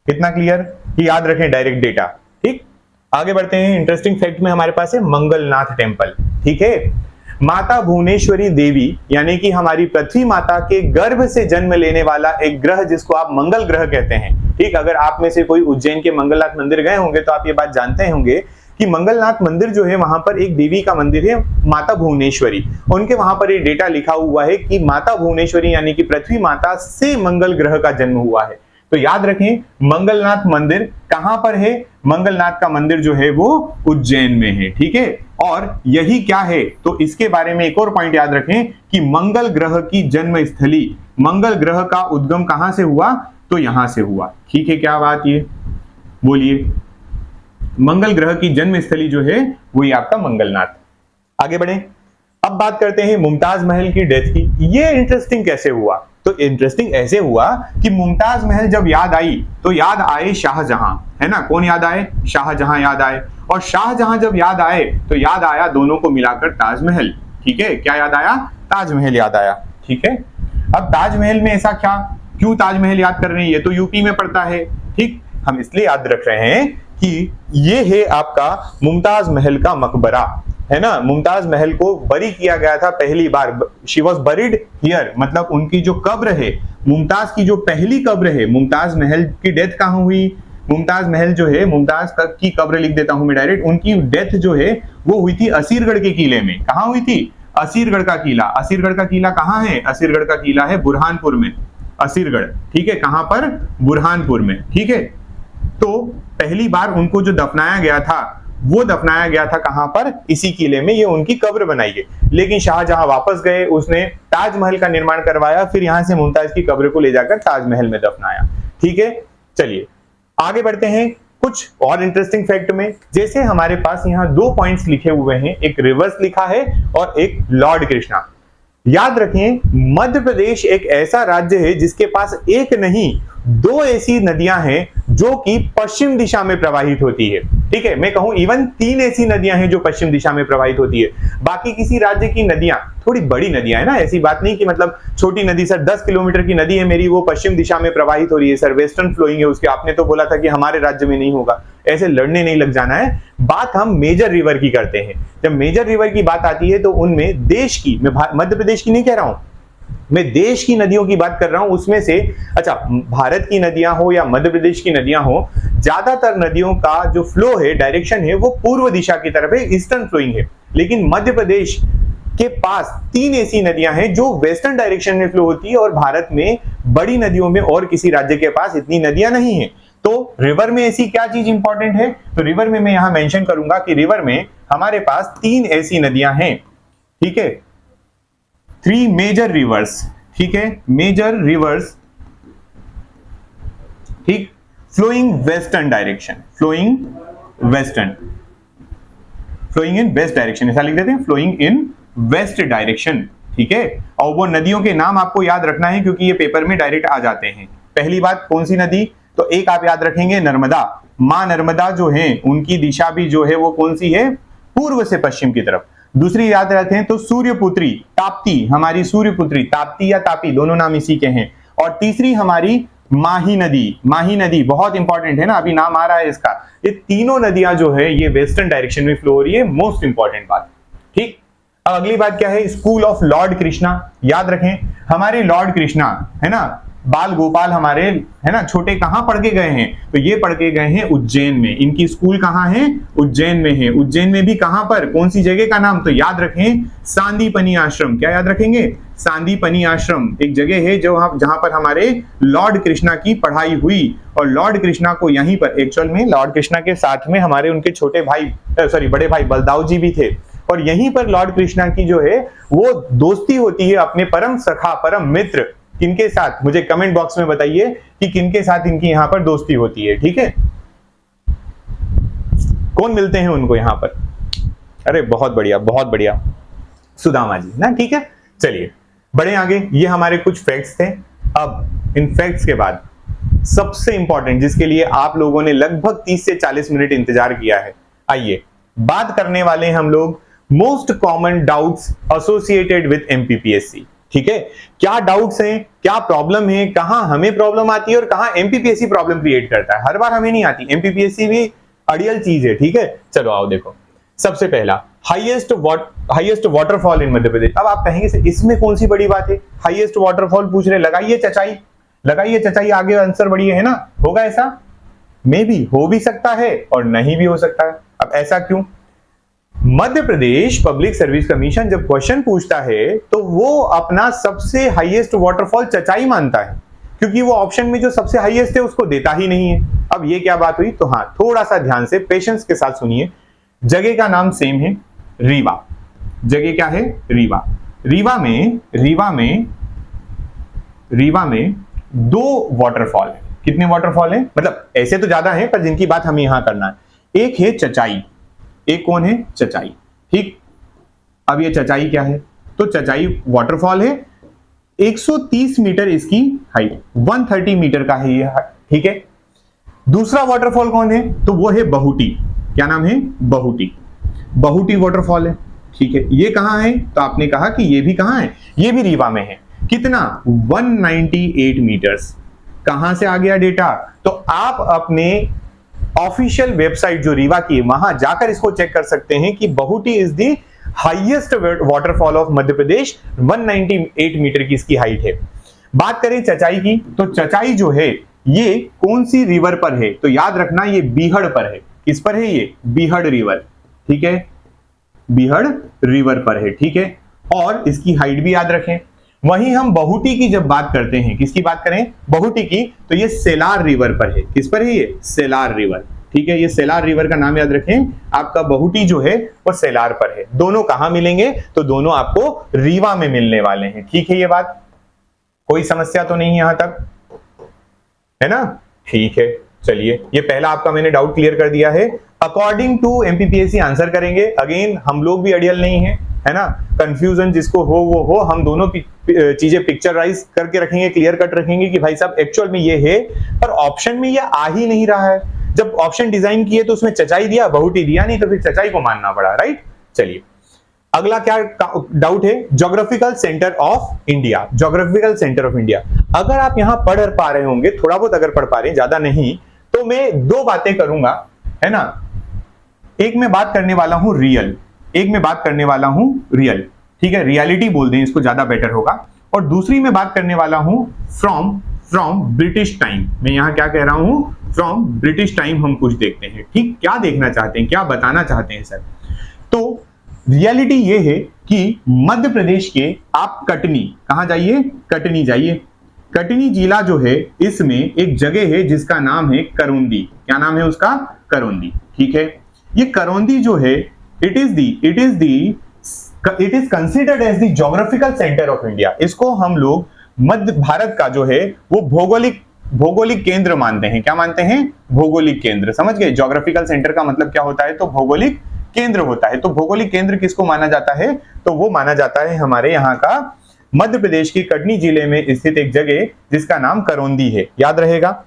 कितना क्लियर कि याद रखें डायरेक्ट डेटा। ठीक, आगे बढ़ते हैं। इंटरेस्टिंग फैक्ट में हमारे पास है मंगलनाथ टेम्पल। ठीक है, माता भुवनेश्वरी देवी यानी कि हमारी पृथ्वी माता के गर्भ से जन्म लेने वाला एक ग्रह, जिसको आप मंगल ग्रह कहते हैं। ठीक, अगर आप में से कोई उज्जैन के मंगलनाथ मंदिर गए होंगे तो आप ये बात जानते होंगे कि मंगलनाथ मंदिर जो है वहां पर एक देवी का मंदिर है, माता भुवनेश्वरी। उनके वहां पर ये डेटा लिखा हुआ है कि माता भुवनेश्वरी यानी कि पृथ्वी माता से मंगल ग्रह का जन्म हुआ है। तो याद रखें मंगलनाथ मंदिर कहां पर है? मंगलनाथ का मंदिर जो है वो उज्जैन में है। ठीक है, और यही क्या है? तो इसके बारे में एक और पॉइंट याद रखें कि मंगल ग्रह की जन्म स्थली, मंगल ग्रह का उद्गम कहां से हुआ? तो यहां से हुआ। ठीक है, क्या बात ये बोलिए? मंगल ग्रह की जन्म स्थली जो है वही आपका मंगलनाथ। आगे बढ़े, अब बात करते हैं मुमताज महल की डेथ की। ये इंटरेस्टिंग कैसे हुआ? तो इंटरेस्टिंग ऐसे हुआ कि मुमताज महल जब याद आई तो याद आए शाहजहां, है ना। कौन याद आए? शाहजहां याद आए। और शाहजहां जब याद आए तो याद आया दोनों को मिलाकर ताजमहल। ठीक है, क्या याद आया? ताजमहल याद आया। ठीक है, अब ताजमहल में ऐसा क्या, क्यों ताजमहल याद कर रहे हैं? ये तो यूपी में पड़ता है। ठीक, हम इसलिए याद रख रहे हैं कि ये है आपका मुमताज महल का मकबरा, है ना। मुमताज महल को बरी किया गया था पहली बार, शी वॉज बरीड हियर, मतलब उनकी जो कब्र है, मुमताज की जो पहली कब्र है, मुमताज महल की डेथ कहां हुई, मुमताज महल जो है, मुमताज की कब्र लिख देता हूं मैं डायरेक्ट, उनकी डेथ जो है वो हुई थी असीरगढ़ के किले में। कहां हुई थी? असीरगढ़ का किला। असीरगढ़ का किला कहां है? असीरगढ़ का किला है बुरहानपुर में, असीरगढ़, ठीक है। कहां पर? बुरहानपुर में, ठीक है। तो पहली बार उनको जो दफनाया गया था वो दफनाया गया था कहां पर? इसी किले में, ये उनकी कब्र बनाई गई। लेकिन शाहजहां वापस गए, उसने ताजमहल का निर्माण करवाया, फिर यहां से मुमताज की कब्र को ले जाकर ताजमहल में दफनाया, ठीक है। चलिए आगे बढ़ते हैं कुछ और इंटरेस्टिंग फैक्ट में। जैसे हमारे पास यहाँ 2 पॉइंट्स लिखे हुए हैं, एक रिवर्स लिखा है और एक लॉर्ड कृष्णा। याद रखें, मध्य प्रदेश एक ऐसा राज्य है जिसके पास एक नहीं 2 ऐसी नदियां हैं जो कि पश्चिम दिशा में प्रवाहित होती है, ठीक है। मैं कहूं इवन 3 ऐसी नदियां हैं जो पश्चिम दिशा में प्रवाहित होती है। बाकी किसी राज्य की नदियां थोड़ी बड़ी नदियां है ना, ऐसी बात नहीं कि मतलब छोटी नदी, सर 10 किलोमीटर की नदी है मेरी, वो पश्चिम दिशा में प्रवाहित हो रही है, सर वेस्टर्न फ्लोइंग है उसके, आपने तो बोला था कि हमारे राज्य में नहीं होगा। ऐसे लड़ने नहीं लग जाना है। बात हम मेजर रिवर की करते हैं। जब मेजर रिवर की बात आती है तो उनमें देश की, मैं मध्य प्रदेश की नहीं कह रहा हूं, मैं देश की नदियों की बात कर रहा हूं। उसमें से अच्छा, भारत की नदियां हो या मध्य प्रदेश की नदियां हो, ज्यादातर नदियों का जो फ्लो है, डायरेक्शन है, वो पूर्व दिशा की तरफ है, ईस्टर्न फ्लोइंग है। लेकिन मध्य प्रदेश के पास 3 ऐसी नदियां हैं जो वेस्टर्न डायरेक्शन में फ्लो होती है, और भारत में बड़ी नदियों में और किसी राज्य के पास इतनी नदियां नहीं है। तो रिवर में ऐसी क्या चीज इंपॉर्टेंट है? तो रिवर में मैं यहां मेंशन करूंगा कि रिवर में हमारे पास 3 ऐसी नदियां हैं, ठीक है। 3 मेजर रिवर्स, ठीक है, मेजर रिवर्स, ठीक, flowing western direction, flowing western, flowing in west direction, ऐसा लिख देते हैं, फ्लोइंग इन वेस्ट डायरेक्शन, ठीक है। और वो नदियों के नाम आपको याद रखना है क्योंकि ये पेपर में डायरेक्ट आ जाते हैं। पहली बात, कौन सी नदी? तो एक आप याद रखेंगे, नर्मदा। मां नर्मदा जो है उनकी दिशा भी जो है वो कौन सी है? पूर्व से पश्चिम की तरफ। दूसरी याद रखें तो सूर्यपुत्री, ताप्ती, हमारी सूर्यपुत्री, ताप्ती या तापी दोनों नाम इसी के हैं। और तीसरी हमारी माही नदी, माही नदी बहुत इंपॉर्टेंट है ना, अभी नाम आ रहा है इसका। ये तीनों नदियां जो है ये वेस्टर्न डायरेक्शन में फ्लो हो रही है, मोस्ट इंपॉर्टेंट बात, ठीक। अब अगली बात क्या है? School of Lord Krishna. याद रखें, हमारे लॉर्ड कृष्णा है ना, बाल गोपाल हमारे, है ना, छोटे कहां पढ़ के गए हैं? तो ये पढ़ के गए हैं उज्जैन में। इनकी स्कूल कहां है? उज्जैन में है। उज्जैन में भी कहां पर? कौन सी जगह का नाम? तो याद रखें, सांदीपनी आश्रम। क्या याद रखेंगे? सांदीपनी आश्रम एक जगह है जो जहां पर हमारे लॉर्ड कृष्णा की पढ़ाई हुई। और लॉर्ड कृष्णा को यहीं पर, एक्चुअल में लॉर्ड कृष्णा के साथ में हमारे उनके छोटे भाई, सॉरी बड़े भाई बलदाऊ जी भी थे। और यहीं पर लॉर्ड कृष्णा की जो है वो दोस्ती होती है अपने परम सखा, परम मित्र, किनके साथ? मुझे कमेंट बॉक्स में बताइए कि किनके साथ इनकी यहां पर दोस्ती होती है, ठीक है। कौन मिलते हैं उनको यहां पर? अरे बहुत बढ़िया, बहुत बढ़िया, सुदामा जी ना, ठीक है। चलिए बढ़े आगे, ये हमारे कुछ फैक्ट्स थे। अब इन फैक्ट्स के बाद सबसे इंपॉर्टेंट, जिसके लिए आप लोगों ने लगभग 30 से 40 मिनट इंतजार किया है, आइए बात करने वाले हैं हम लोग most common doubts associated with MPPSC, ठीक है। क्या डाउट्स हैं, क्या प्रॉब्लम है, कहां हमें प्रॉब्लम आती है और कहां एमपीपीएससी प्रॉब्लम क्रिएट करता है। हर बार हमें नहीं आती, एमपीपीएससी भी अड़ियल चीज है, ठीक है। चलो आओ देखो, सबसे पहला highest waterfall in Madhya Pradesh. अब आप कहेंगे इसमें कौन सी बड़ी बात है, हाईएस्ट वाटरफॉल पूछ रहे, लगाइए चचाई, लगाइए चचाई, आगे आंसर बढ़िए, है ना। होगा ऐसा? मे भी हो भी सकता है और नहीं भी हो सकता है। अब ऐसा क्यों? मध्य प्रदेश पब्लिक सर्विस कमीशन जब क्वेश्चन पूछता है तो वो अपना सबसे हाईएस्ट वाटरफॉल चचाई मानता है, क्योंकि वो ऑप्शन में जो सबसे हाईएस्ट है उसको देता ही नहीं है। अब ये क्या बात हुई? तो हाँ, थोड़ा सा ध्यान से पेशेंस के साथ सुनिए। जगह का नाम सेम है, रीवा। जगह क्या है? रीवा। रीवा में 2 वाटरफॉल है। कितने वाटरफॉल है? मतलब ऐसे तो ज्यादा है पर जिनकी बात हमें यहां करना है। एक है चचाई, एक कौन है? चचाई, ठीक। अब ये चचाई क्या है? तो चचाई वाटरफॉल है, 130 मीटर इसकी हाइट, 130 मीटर का है ये, ठीक है। दूसरा वाटरफॉल कौन है? तो वो है बहुटी। क्या नाम है? बहुटी। बहुटी वाटरफॉल है, ठीक है। ये कहां है? तो आपने कहा कि ये भी कहां है? ये भी रीवा में है। कितना? 198 मीटर्स। कहां से आ गया डेटा? तो आप अपने ऑफिशियल वेबसाइट जो रीवा की है वहां जाकर इसको चेक कर सकते हैं कि Bahuti is the highest waterfall of Madhya Pradesh, 198 metre की इसकी हाइट है। बात करें चचाई की, तो चचाई जो है ये कौन सी रिवर पर है, तो याद रखना ये बीहड़ पर है। किस पर है ये? बीहड़ रिवर, ठीक है, बीहड़ रिवर पर है, ठीक है, और इसकी हाइट भी याद रखें। वहीं हम बहुटी की जब बात करते हैं, किसकी बात करें? बहुटी की, तो ये सेलार रिवर पर है। किस पर है ये? सेलार रिवर, ठीक है, ये सेलार रिवर का नाम याद रखें। आपका बहुटी जो है वो सेलार पर है। दोनों कहां मिलेंगे? तो दोनों आपको रीवा में मिलने वाले हैं, ठीक है। ये बात कोई समस्या तो नहीं यहां तक, है ना? ठीक है, चलिए ये पहला आपका मैंने डाउट क्लियर कर दिया है। अकॉर्डिंग टू एमपीपीएससी आंसर करेंगे। अगेन हम लोग भी अड़ियल नहीं है, है ना? कंफ्यूजन जिसको हो वो हो, हम दोनों चीजें पिक्चराइज करके रखेंगे, क्लियर कट रखेंगे कि भाई साहब एक्चुअल में ये है, पर ऑप्शन में ये आ ही नहीं रहा है। जब ऑप्शन डिजाइन किए तो उसमें चचाई दिया, बहुटी दिया नहीं, तो फिर चचाई को मानना पड़ा, राइट। चलिए अगला क्या डाउट है? Geographical centre of India. Geographical centre of India, अगर आप यहां पढ़ पा रहे होंगे, थोड़ा बहुत अगर पढ़ पा रहे हैं, ज्यादा नहीं, तो मैं दो बातें करूंगा, है ना। एक मैं बात करने वाला हूं रियल, एक मैं बात करने वाला हूं रियल, ठीक है, रियलिटी बोल दें इसको, ज्यादा बेटर होगा। और दूसरी मैं बात करने वाला हूं फ्रॉम ब्रिटिश टाइम। मैं यहां क्या कह रहा हूं? फ्रॉम ब्रिटिश टाइम हम कुछ देखते हैं, ठीक। क्या देखना चाहते हैं, क्या बताना चाहते हैं सर? तो रियलिटी ये है कि मध्य प्रदेश के आप कटनी, कहां जाइए? कटनी जाइए। कटनी जिला जो है इसमें एक जगह है जिसका नाम है करौंदी। क्या नाम है उसका? करौंदी, ठीक है। ये करौंदी जो है it is considered as the geographical centre of India. इसको हम लोग मध्य भारत का जो है वो भौगोलिक केंद्र मानते हैं। क्या मानते हैं? भौगोलिक केंद्र, समझ गए? ज्योग्राफिकल सेंटर का मतलब क्या होता है? तो भौगोलिक केंद्र होता है। तो भौगोलिक केंद्र किसको माना जाता है? तो वो माना जाता है हमारे यहाँ का मध्य प्रदेश की कटनी जिले में स्थित एक जगह जिसका नाम करौंदी है। याद रहेगा,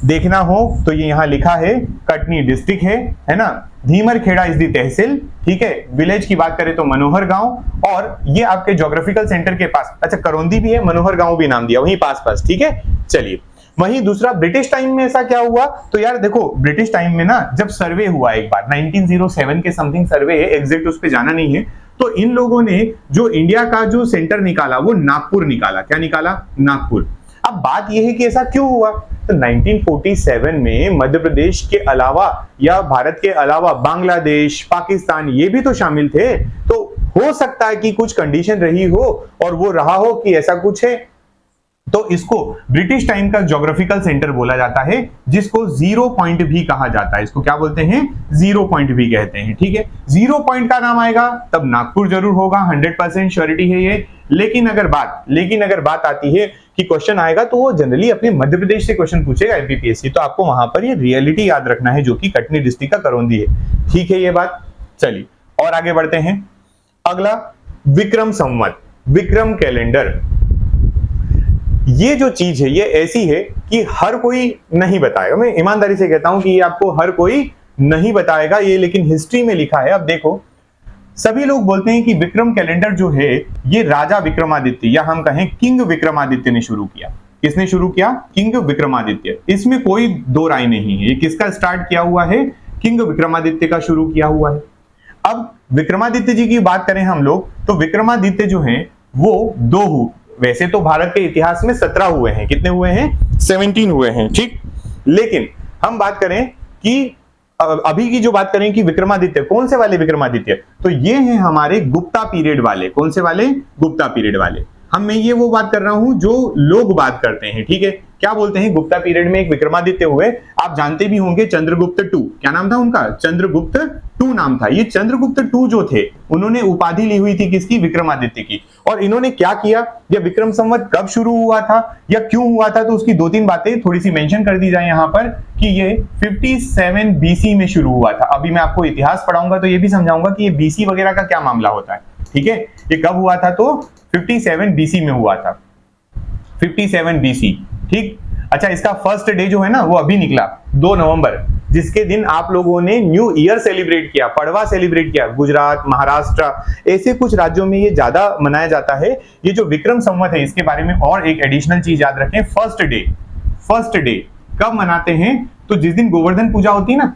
देखना हो तो ये यहाँ लिखा है, कटनी डिस्ट्रिक्ट है ना। धीमर खेड़ा इस दी तहसील, ठीक है। विलेज की बात करें तो मनोहर गांव, और ये आपके ज्योग्राफिकल सेंटर के पास, अच्छा करौंदी भी है, मनोहर गांव भी नाम दिया, वहीं पास, ठीक है। चलिए वहीं दूसरा, ब्रिटिश टाइम में ऐसा क्या हुआ? तो यार देखो, ब्रिटिश टाइम में ना जब सर्वे हुआ एक बार 1907 के समथिंग सर्वे है, एग्जैक्ट उस पे जाना नहीं है, तो इन लोगों ने जो इंडिया का जो सेंटर निकाला वो नागपुर निकाला। क्या निकाला? नागपुर। अब बात यह है कि ऐसा क्यों हुआ? तो 1947 में मध्य प्रदेश के अलावा या भारत के अलावा बांग्लादेश, पाकिस्तान ये भी तो शामिल थे। तो हो सकता है कि कुछ कंडीशन रही हो और वो रहा हो कि ऐसा कुछ है, तो इसको ब्रिटिश टाइम का ज्योग्राफिकल सेंटर बोला जाता है, जिसको जीरो पॉइंट भी कहा जाता है। इसको क्या बोलते हैं? जीरो पॉइंट भी कहते हैं, ठीक है। जीरो पॉइंट का नाम आएगा तब नागपुर जरूर होगा, 100% श्योरिटी है ये। लेकिन अगर बात आती है कि क्वेश्चन आएगा तो वो जनरली अपने मध्य प्रदेश से क्वेश्चन पूछेगा एमपीपीएससी, तो आपको वहां पर ये रियलिटी याद रखना है, जो कि कटनी डिस्ट्रिक्ट का करौंदी है, ठीक है ये बात। चलिए और आगे बढ़ते हैं। अगला विक्रम संवत, विक्रम कैलेंडर। ये जो चीज है ये ऐसी है कि हर कोई नहीं बताएगा। मैं ईमानदारी से कहता हूं कि ये आपको हर कोई नहीं बताएगा ये, लेकिन हिस्ट्री में लिखा है। अब देखो, सभी लोग बोलते हैं कि विक्रम कैलेंडर जो है ये राजा विक्रमादित्य, या हम कहें किंग विक्रमादित्य ने शुरू किया। किसने शुरू किया? किंग विक्रमादित्य। इसमें कोई दो राय नहीं है। ये किसका स्टार्ट किया हुआ है? किंग विक्रमादित्य का शुरू किया हुआ है। अब विक्रमादित्य जी की बात करें हम लोग, तो विक्रमादित्य जो है वो दो, वैसे तो भारत के इतिहास में 17 हुए हैं। कितने हुए हैं? 17 हुए हैं, ठीक। लेकिन हम बात करें कि अभी की जो बात करें कि विक्रमादित्य, कौन से वाले विक्रमादित्य? तो ये हैं हमारे गुप्ता पीरियड वाले। कौन से वाले? गुप्ता पीरियड वाले। मैं ये वो बात कर रहा हूं जो लोग बात करते हैं, ठीक है। क्या बोलते हैं? गुप्ता पीरियड में एक विक्रमादित्य हुए, आप जानते भी होंगे, चंद्रगुप्त टू। क्या नाम था उनका? चंद्रगुप्त टू नाम था। ये चंद्रगुप्त टू जो थे उन्होंने उपाधि ली हुई थी किसकी? विक्रमादित्य की। और इन्होंने क्या किया? यह विक्रम संवत कब शुरू हुआ था या क्यों हुआ था, तो उसकी दो तीन बातें थोड़ी सी मेंशन कर दी जाए यहाँ पर कि ये 57 बीसी में शुरू हुआ था। अभी मैं आपको इतिहास पढ़ाऊंगा तो ये भी समझाऊंगा कि ये बीसी वगैरह का क्या मामला होता है, ठीक है। ये कब हुआ था? तो 57 बीसी में हुआ था, 57 बीसी, ठीक। अच्छा, इसका फर्स्ट डे जो है ना वो अभी निकला 2 नवंबर, जिसके दिन आप लोगों ने न्यू ईयर सेलिब्रेट किया, पड़वा सेलिब्रेट किया। गुजरात, महाराष्ट्र, ऐसे कुछ राज्यों में ये ज्यादा मनाया जाता है। ये जो विक्रम संवत है इसके बारे में और एक एडिशनल चीज याद रखें, फर्स्ट डे कब मनाते हैं? तो जिस दिन गोवर्धन पूजा होती है ना,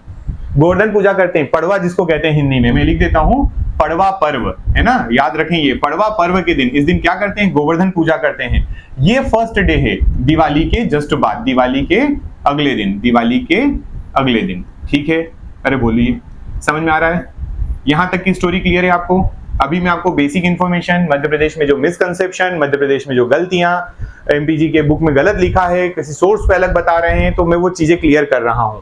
गोवर्धन पूजा करते हैं, पड़वा जिसको कहते हैं हिंदी में, मैं लिख देता हूं पड़वा पर्व, है ना, याद रखें ये पड़वा पर्व के दिन, इस दिन क्या करते हैं? गोवर्धन पूजा करते हैं। ये फर्स्ट डे है दिवाली के जस्ट बाद, दिवाली के अगले दिन, दिवाली के अगले दिन, ठीक है। अरे बोलिए, समझ में आ रहा है? यहां तक की स्टोरी क्लियर है आपको? अभी मैं आपको बेसिक इंफॉर्मेशन, मध्य प्रदेश में जो मिसकंसेप्शन, मध्य प्रदेश में जो गलतियां एमपीजी के बुक में गलत लिखा है, किसी सोर्स पे अलग बता रहे हैं, तो मैं वो चीजें क्लियर कर रहा हूं।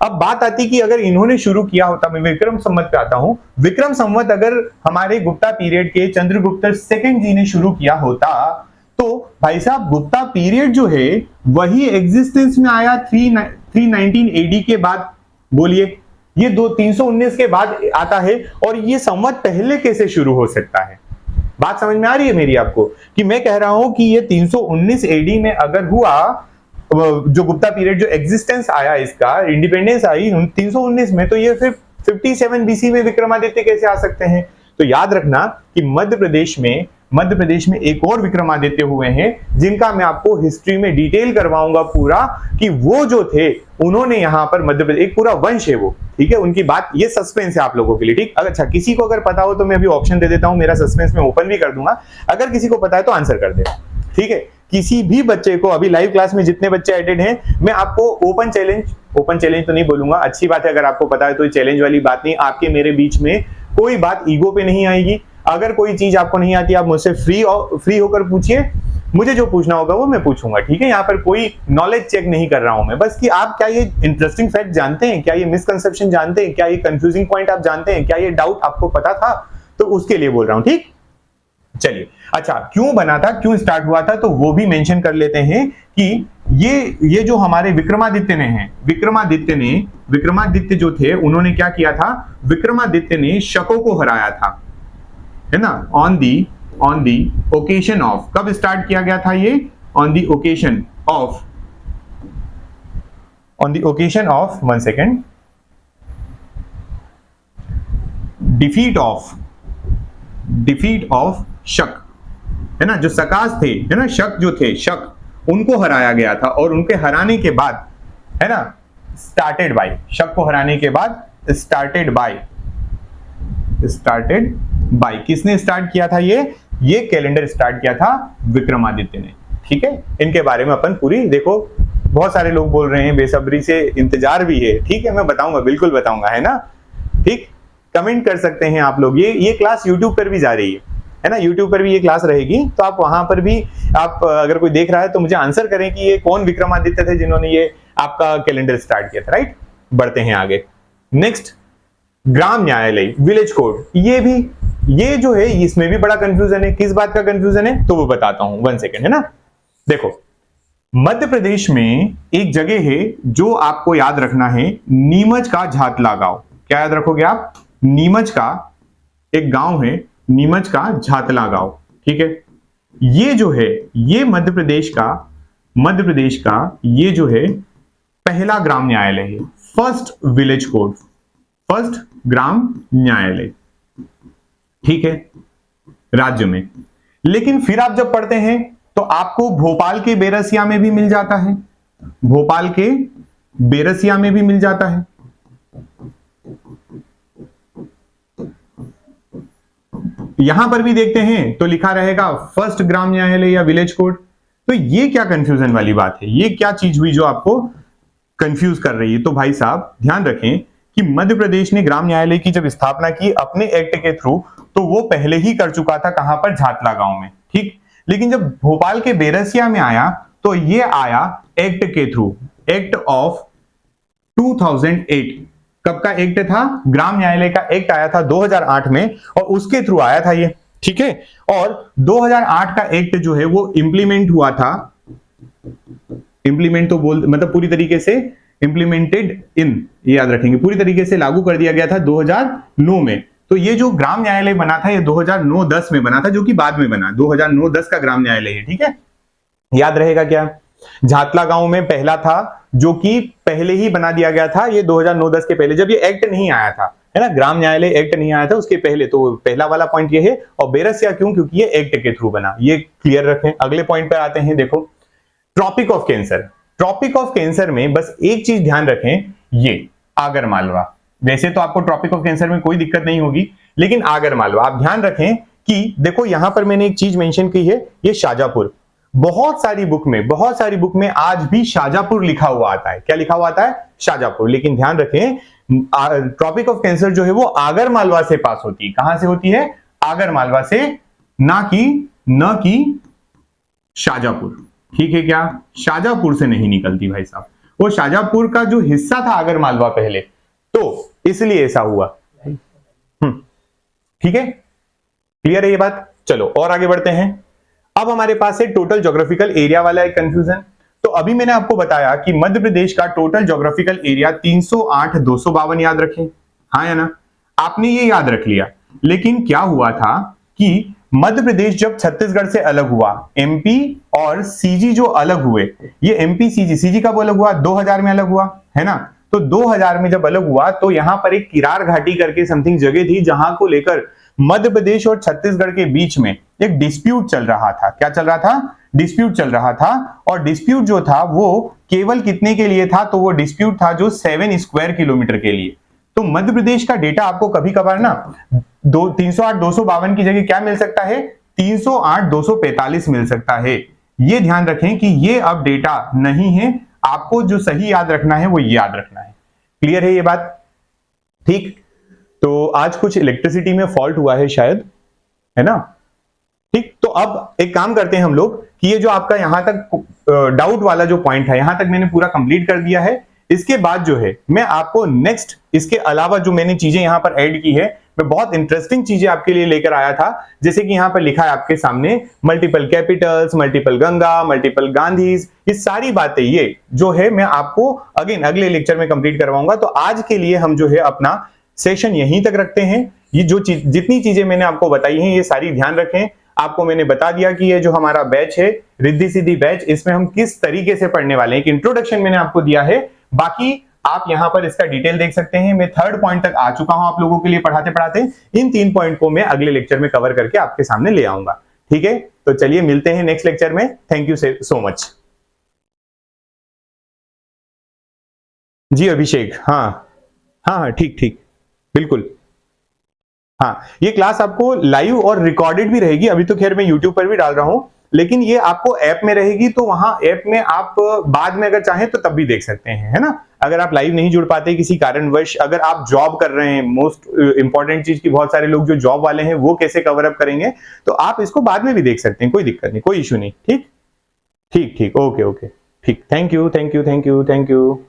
अब बात आती कि अगर इन्होंने शुरू किया होता, मैं विक्रम संवत पे आता हूं, विक्रम संवत अगर हमारे गुप्ता पीरियड के चंद्रगुप्त सेकंड जी ने शुरू किया होता, तो भाई साहब गुप्ता पीरियड जो है वही एग्जिस्टेंस में आया 319 एडी के बाद। बोलिए, ये 319 के बाद आता है, और ये संवत पहले कैसे शुरू हो सकता है? बात समझ में आ रही है मेरी आपको? कि मैं कह रहा हूं कि ये 319 एडी में अगर हुआ, जो गुप्ता पीरियड जो एग्जिस्टेंस आया, इसका इंडिपेंडेंस आई 319 में, तो ये फिर 57 बीसी में विक्रमादित्य कैसे आ सकते हैं? तो याद रखना कि मध्य प्रदेश में एक और विक्रमादित्य हुए हैं, जिनका मैं आपको हिस्ट्री में डिटेल करवाऊंगा पूरा, कि वो जो थे उन्होंने यहां पर मध्य प्रदेश, एक पूरा वंश है वो, ठीक है। उनकी बात, ये सस्पेंस है आप लोगों के लिए, ठीक। अच्छा, किसी को अगर पता हो तो मैं अभी ऑप्शन दे देता हूं, मेरा सस्पेंस में ओपन भी कर दूंगा, अगर किसी को पता है तो आंसर कर दे, ठीक है। किसी भी बच्चे को, अभी लाइव क्लास में जितने बच्चे एडेड हैं, मैं आपको ओपन चैलेंज तो नहीं बोलूंगा, अच्छी बात है अगर आपको पता है, तो चैलेंज वाली बात नहीं, आपके मेरे बीच में कोई बात ईगो पे नहीं आएगी। अगर कोई चीज आपको नहीं आती, आप मुझसे फ्री होकर पूछिए, मुझे जो पूछना होगा वो मैं पूछूंगा, ठीक है। यहाँ पर कोई नॉलेज चेक नहीं कर रहा हूं मैं, बस कि आप क्या ये इंटरेस्टिंग फैक्ट जानते हैं, क्या ये मिसकंसेप्शन जानते हैं, क्या ये कंफ्यूजिंग पॉइंट आप जानते हैं, क्या ये डाउट आपको पता था, तो उसके लिए बोल रहा हूं, ठीक। चलिए, अच्छा, क्यों बना था, क्यों स्टार्ट हुआ था, तो वो भी मेंशन कर लेते हैं कि ये जो हमारे विक्रमादित्य ने हैं, विक्रमादित्य जो थे, उन्होंने क्या किया था? विक्रमादित्य ने शकों को हराया था, है ना, ऑन दी ओकेशन ऑफ, कब स्टार्ट किया गया था ये? On the occasion of, one second, defeat of शक, है ना, जो सकास थे, है ना, शक जो थे, शक, उनको हराया गया था, और उनके हराने के बाद, है ना, स्टार्टेड बाय, शक को हराने के बाद स्टार्टेड बाय, किसने स्टार्ट किया था? ये कैलेंडर स्टार्ट किया था विक्रमादित्य ने, ठीक है। इनके बारे में अपन पूरी, देखो बहुत सारे लोग बोल रहे हैं, बेसब्री से इंतजार भी है, ठीक है, मैं बताऊंगा, बिल्कुल बताऊंगा, है ना, ठीक। कमेंट कर सकते हैं आप लोग। ये क्लास YouTube पर भी जा रही है ना, YouTube पर भी ये क्लास रहेगी, तो आप वहां पर भी, आप अगर कोई देख रहा है तो मुझे आंसर करें कि ये कौन विक्रमादित्य थे जिन्होंने ये आपका कैलेंडर स्टार्ट किया था, राइट। बढ़ते हैं आगे। नेक्स्ट, ग्राम न्यायालय, विलेज कोड, ये जो है, इसमें भी बड़ा कंफ्यूजन है। किस बात का कंफ्यूजन है, तो वो बताता हूं, वन सेकेंड, है ना। देखो, मध्य प्रदेश में एक जगह है जो आपको याद रखना है, नीमच का झातला गांव। क्या याद रखोगे आप? नीमच का एक गांव है, नीमच का झातला गांव, ठीक है। ये जो है, ये मध्य प्रदेश का ये जो है पहला ग्राम न्यायालय है, फर्स्ट विलेज कोड, फर्स्ट ग्राम न्यायालय, ठीक है, राज्य में। लेकिन फिर आप जब पढ़ते हैं तो आपको भोपाल के बेरसिया में भी मिल जाता है, भोपाल के बेरसिया में भी मिल जाता है। यहां पर भी देखते हैं तो लिखा रहेगा फर्स्ट ग्राम न्यायालय या विलेज कोर्ट। तो ये क्या कंफ्यूजन वाली बात है, ये क्या चीज हुई जो आपको कंफ्यूज कर रही है? तो भाई साहब ध्यान रखें कि मध्य प्रदेश ने ग्राम न्यायालय की जब स्थापना की अपने एक्ट के थ्रू, तो वो पहले ही कर चुका था, कहां पर? झातला गांव में, ठीक। लेकिन जब भोपाल के बेरसिया में आया तो ये आया एक्ट के थ्रू, एक्ट ऑफ 2008। कब का एक्ट था? ग्राम न्यायालय का एक्ट आया था 2008 में, और उसके थ्रू आया था ये, ठीक है। और 2008 का एक्ट जो है वो इंप्लीमेंट हुआ था, इंप्लीमेंट तो मतलब पूरी तरीके से इंप्लीमेंटेड इन, ये याद रखेंगे, पूरी तरीके से लागू कर दिया गया था 2009 में। तो ये जो ग्राम न्यायालय बना था ये 2009-10 में बना था, जो कि बाद में बना, 2009-10 का ग्राम न्यायालय है, ठीक है। याद रहेगा क्या? झातला गांव में पहला था, जो कि पहले ही बना दिया गया था, ये 2009-10 के पहले, जब ये एक्ट नहीं आया था, है ना, ग्राम न्यायालय एक्ट नहीं आया था उसके पहले। तो पहला वाला पॉइंट ये है। और बेरसिया क्यों? क्योंकि ये एक्ट के थ्रू बना, ये क्लियर रखें। अगले पॉइंट पर आते हैं, देखो, tropic of cancer. Tropic of cancer में बस एक चीज ध्यान रखें, ये आगर मालवा। वैसे तो आपको ट्रॉपिक ऑफ कैंसर में कोई दिक्कत नहीं होगी, लेकिन आगर मालवा आप ध्यान रखें कि देखो यहां पर मैंने एक चीज मेंशन की है, ये शाजापुर। बहुत सारी बुक में आज भी शाजापुर लिखा हुआ आता है। क्या लिखा हुआ आता है? शाजापुर। लेकिन ध्यान रखें ट्रॉपिक ऑफ कैंसर जो है वो आगर मालवा से पास होती है। कहां से होती है? आगर मालवा से, ना कि शाजापुर। ठीक है क्या? शाजापुर से नहीं निकलती भाई साहब, वो शाजापुर का जो हिस्सा था आगर मालवा पहले, तो इसलिए ऐसा हुआ। ठीक है, क्लियर है ये बात? चलो और आगे बढ़ते हैं। अब हमारे पास है टोटल ज्योग्राफिकल एरिया वाला एक कंफ्यूजन। तो अभी मैंने आपको बताया कि मध्य प्रदेश का टोटल ज्योग्राफिकल एरिया 308,252 याद रखें, हाँ या ना? आपने ये याद रख लिया। लेकिन क्या हुआ था कि मध्य प्रदेश जब छत्तीसगढ़ से अलग हुआ, एमपी और सीजी जो अलग हुए, ये एमपी सीजी कब अलग हुआ? 2000 में अलग हुआ, है ना? तो 2000 में जब अलग हुआ तो यहां पर एक किरार घाटी करके समथिंग जगह थी, जहां को लेकर मध्य प्रदेश और छत्तीसगढ़ के बीच में एक डिस्प्यूट चल रहा था। क्या चल रहा था? डिस्प्यूट चल रहा था। और डिस्प्यूट जो था वो केवल कितने के लिए था? तो वो डिस्प्यूट था जो 7 स्क्वायर किलोमीटर के लिए। तो मध्य प्रदेश का डेटा आपको कभी कभार ना 308,252 की जगह क्या मिल सकता है? 308,245 मिल सकता है। ये ध्यान रखें कि ये अब डेटा नहीं है, आपको जो सही याद रखना है वो याद रखना है। क्लियर है ये बात? ठीक, तो आज कुछ इलेक्ट्रिसिटी में फॉल्ट हुआ है शायद, है ना? ठीक, तो अब एक काम करते हैं हम लोग कि ये जो आपका यहां तक डाउट वाला जो पॉइंट है, यहां तक मैंने पूरा कंप्लीट कर दिया है। इसके बाद जो है मैं आपको नेक्स्ट इसके अलावा जो मैंने चीजें यहां पर ऐड की है, मैं बहुत इंटरेस्टिंग चीजें आपके लिए लेकर आया था। जैसे कि यहां पर लिखा है आपके सामने multiple Capitals, multiple Ganga, multiple Gandhi's, ये सारी बातें ये जो है मैं आपको अगेन अगले लेक्चर में कंप्लीट करवाऊंगा। तो आज के लिए हम जो है अपना सेशन यहीं तक रखते हैं। ये जो जितनी चीजें मैंने आपको बताई हैं ये सारी ध्यान रखें। आपको मैंने बता दिया कि ये जो हमारा बैच है रिद्धि सिद्धि बैच, इसमें हम किस तरीके से पढ़ने वाले हैं, एक इंट्रोडक्शन मैंने आपको दिया है। बाकी आप यहां पर इसका डिटेल देख सकते हैं। मैं 3rd पॉइंट तक आ चुका हूं आप लोगों के लिए पढ़ाते पढ़ाते। इन 3 पॉइंट को मैं अगले लेक्चर में कवर करके आपके सामने ले आऊंगा। ठीक है, तो चलिए मिलते हैं नेक्स्ट लेक्चर में। Thank you so much. जी अभिषेक, हाँ हाँ ठीक ठीक, बिल्कुल। हाँ, ये क्लास आपको लाइव और रिकॉर्डेड भी रहेगी। अभी तो खैर मैं यूट्यूब पर भी डाल रहा हूं, लेकिन ये आपको ऐप में रहेगी, तो वहां ऐप में आप बाद में अगर चाहें तो तब भी देख सकते हैं, है ना? अगर आप लाइव नहीं जुड़ पाते किसी कारणवश, अगर आप जॉब कर रहे हैं, मोस्ट इंपॉर्टेंट चीज की बहुत सारे लोग जो जॉब वाले हैं वो कैसे कवर अप करेंगे, तो आप इसको बाद में भी देख सकते हैं, कोई दिक्कत नहीं, कोई इश्यू नहीं। ठीक ठीक ठीक, ओके ओके, ठीक। Thank you thank you thank you thank you.